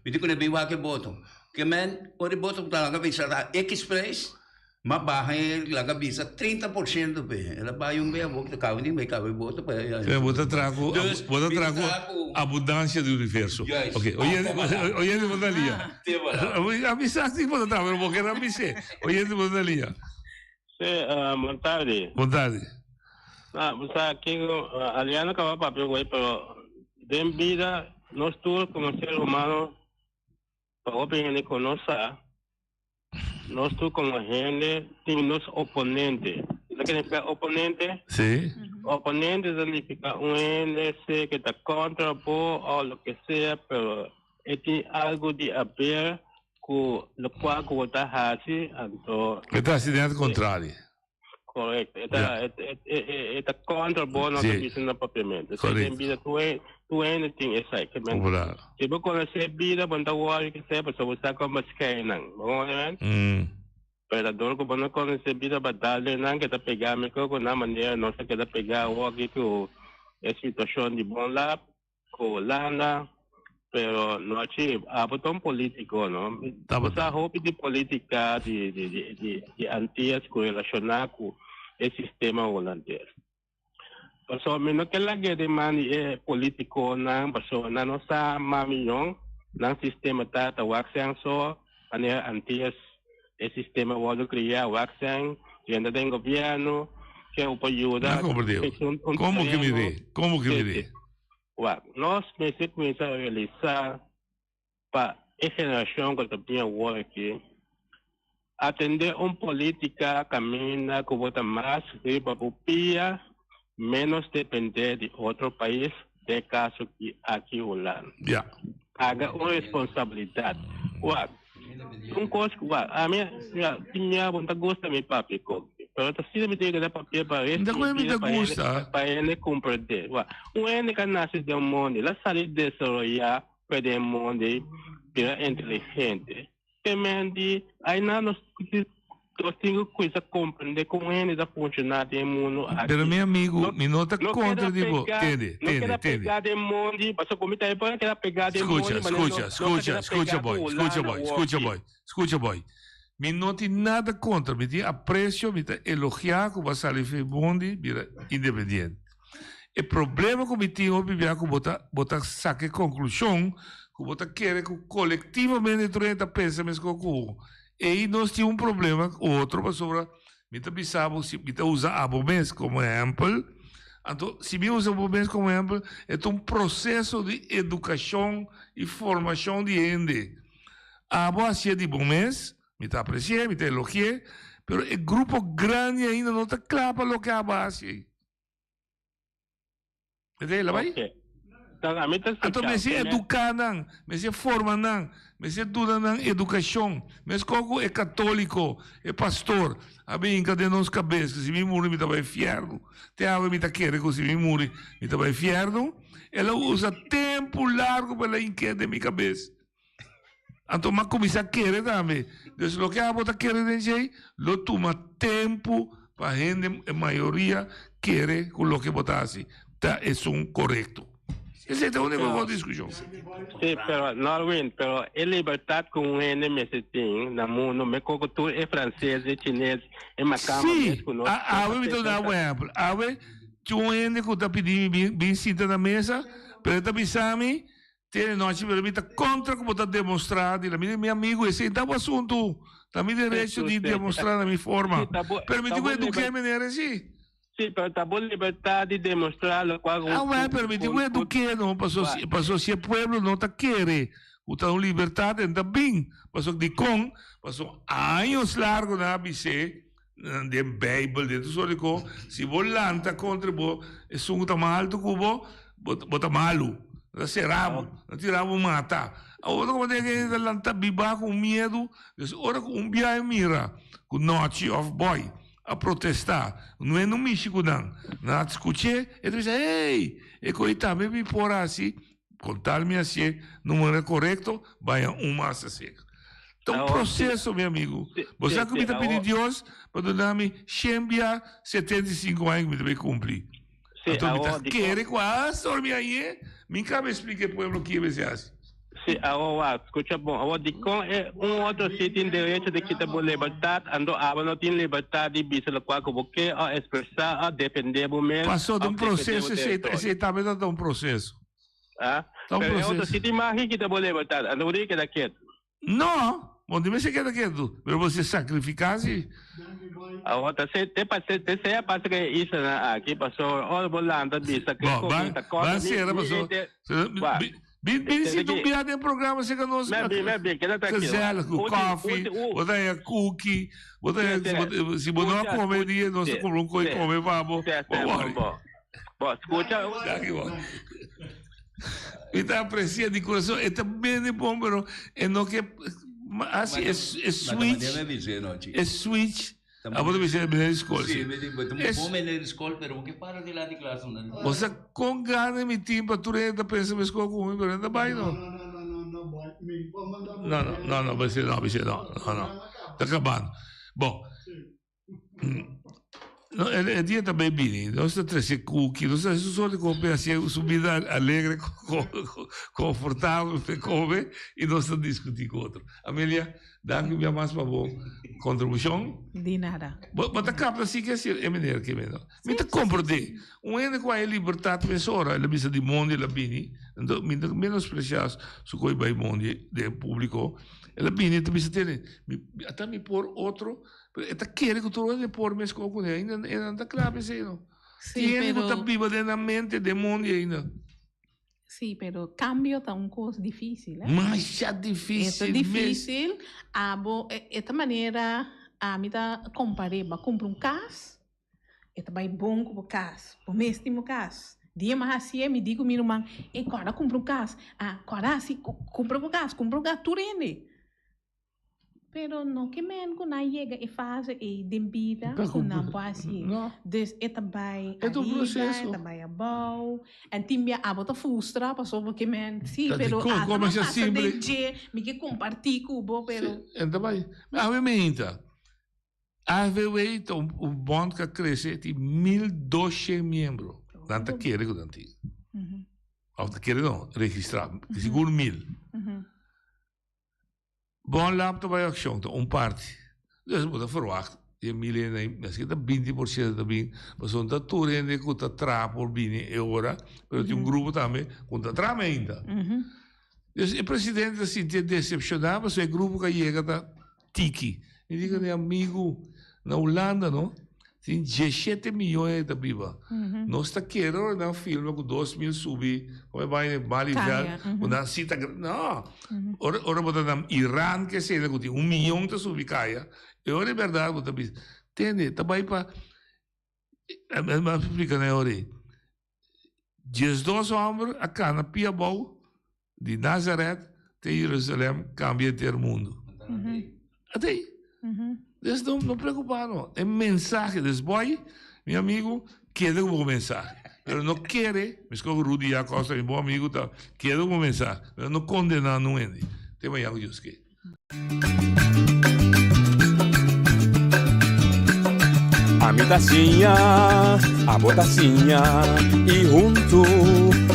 Me dico ne biwa que boto. Que men, ora boto talaga bisa express, mas barra laga bisa 30% pe. Ela vai um bem boto carro nem me carro boto pa. Bota trago abundância do universo. Ok, hoje de modalia. A missa assim bota trago, porque era missa. Hoje de modalia. Boa tarde. Boa tarde. Você aqui aliano que vai papel aí, pero de vida nós todos como ser humano para opinião conosco, nós todos como gente temos oponente. O que significa oponente? Sim. Oponente significa gente que está contra ou o que seja, pero tem algo de a ver com o qual você está fazendo. Então. Que está acidente contrário. Correto. Está contra o bom não está propriamente. Correto. Tu ainda tem essa que mesmo. Se você conhecer vida, quando você que sepa, você está como esquerda, não. Operador ko ba na ko recebida badalo nang kita pegame ko na maneira nossa kita pegar o aqui ko a situação de bom lá ko lana pero não achei a botão político não essa roupa de política de antias com relacionar com o sistema holandês. Pasó menos que la que demanda político na pasó na nossa mamilhão na sistema tata waxang so maneira antias o sistema pode criar o ação ainda tem governo que o ajuda como que me dê como que me dê nós começamos a realizar para a geração que também agora aqui atender uma política caminha que bota mais riba popia menos depender de outro país de caso que aqui Holanda haga uma responsabilidade coisa que a minha tinha vontade gosta me papi pero se me tem que dar papel para isso para ele compreender o ene que nasce de mundo lá sair desarrollar para o mundo para inteligente também aí nós tenho coisa compreender como ele está funcionando no mundo pero meu amigo me nota contra de você entende pegar de mundo passa como tá aí para que pegar de mundo escucha boy me não tem nada contra me tem aprecio me tem elogiar como vai sair mundo vira independente o problema que me tem hoje é que botar saque conclusão que botar querer que coletivamente 30 pensamentos com e aí nós tínhamos problema, outro para sobre, me pensava se me usa abomens como exemplo, então se me usa abomens como exemplo, é processo de educação e formação de gente. Abo assim de abomens, me apreciei, me elogiei, pero o grupo grande ainda não está claro para o que abo assim. Entendeu, vai? Então, me se educar não, me se formar não, me se dura não educação, me se como é católico, é pastor, a brinca de nós cabeças, se me morre me dá vai inferno, te ave me dá querer que se me morre me dá vai inferno, ela usa tempo largo para inquieta de minha cabeça. Então, mas começar a querer também, então o que a bota querer dizer, lo toma tempo para a gente, a maioria querer com o que botasse, tá, é correto. Essa é a única discussão. Sim, pero Norwin, pero a liberdade com ele me tem na mundo, me cultura é francês, é chinês, é macama. Sim, me dá um exemplo. Tinha um ente que está pedindo bem senta na mesa, pero está pensando, tem noite, pero me está contra como está demonstrado, e meu amigo, esse é o assunto, está me direito de demonstrar na minha forma. Pero me digo, eduquei-me nele assim. Sim, pero está boa liberdade de demonstrar o qual... permite que eduque, não, passou se o povo não está querendo, então liberdade ainda bem, passou anos largos na ABC, de Bible, de tudo isso, se você lanta contra você, é um tá mal do cubo, bota malo, não será, não tirava mata. Agora como tem que lanta biba com medo, agora com viagem mira, com noite of boy. A protestar, não é no México não, na discutir, ele diz, ei, e coitado, me por assim, contar-me assim, não é correto, vai massa seca. Então, processo, meu amigo, você que me está pedindo Deus, para dar-me 75 anos que me vai cumprir. Então, me está querendo, dormir aí, me cabe explicar para o povo que vai ser assim. Sim, agora, escuta bom, agora de com é outro sítio tem direito de kita boa liberdade, ando aba não tem liberdade de bisa lo qual que a expressar, a defender o mesmo. Passou de processo, esse também dá processo. Ah, pero outro sítio mais kita boa liberdade, ando que da quieto. Não, onde você quer quieto, mas você sacrificar-se. Agora, você passa que isso aqui passou, olha bolando bisa que vai ser, passou. Bem, se tu vier no programa, você conosco. Gazela, com coffee, botar aí a cookie, botar aí, se você não comer dia, nós compramos coisa comer, vamos. Bom, escuta. Então, aprecia de coração, é também bom, mas é não que, assim, é switch, é switch. A você vai ser melhor escola. Sim, bom melhor escola, mas o que para de lá de classe? Você com gana me tem para tu ainda pensa na escola com mas ainda vai não. Não, vai ser não. Tá acabando. Bom, é dia também bem, nós estamos três cookies, nós estamos só de comer assim, subida alegre, confortável, para comer, e nós estamos discutindo com outro. Amélia, danke minha mais para boa contribuição. De nada. Mas a capa assim que é maneira que é melhor. Me te compreende. Ene com a liberdade pessoa, ela bisa di mondo la bini, menos preciados su coi bai mondi de público, ela bini te bisa ter, até me por outro, eta quer que tu de por mes com ainda ainda clave sei não. Tiene que estar viva de na mente de mondi ainda. Sí, pero cambio está un cosa difícil. Mas já difícil. É difícil. Esta maneira, a mim tá comparei, ba comprar casa, esta vai bom com casa, o mesmo casa. Dia mais assim, me digo meu irmão, e agora compra casa, agora assim compra casa, tu rende. Pero não que men com a chega e faz e dembida com não pode. Des esta vai é um processo. Esta vai abau. E timbia a bota frustra, passou porque men sim, pero como é simples. Me que compartilhar com o pero. Então vai. Obviamente. Aveveit um bond que cresce de 1.200 membros. Tanta querer que tanto. Ou querer não, registrar. Seguro 1.000. Bom laptop bij action, parte. Dus we moeten verwachten. Je miljoen, misschien dat 20% também, mas on dat toerende com dat trap por binnen euro, pero tem grupo também com dat trap ainda. Dus o presidente se sente decepcionado, mas o grupo que chega da tiki. E diga de amigo na Holanda, não? Tem 17 milhões de viva. Nós está querendo na filme com 2.000 subir, como vai Malivel, na cita, não. Ora botar na Irã que se com 1 milhão de subir caia. E ora é verdade, botar bis. Entende? Também para a explica na hora. 12 homens a cana Piabou de Nazaré de Jerusalém cambia o mundo. Até. Dus não preocupar, não. É mensagem desse boy, meu amigo, quer uma mensagem. Mas não quer, mas como o Rudy Acosta, meu bom amigo, tá, quer uma mensagem. Mas não condenar não é. Tem mais algo disso que. A mi tacinha, a botacinha, e junto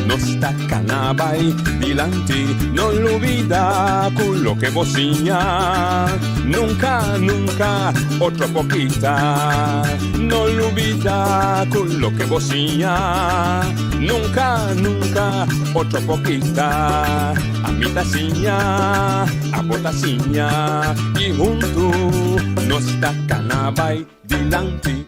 nos tacanabay dilante, no olvida con lo que vocinha, nunca, nunca, otro poquita, no olvida con lo que vocinha, nunca, nunca, otro poquita, a mi tacinha, a botacinha, y junto nos tacanabay dilante.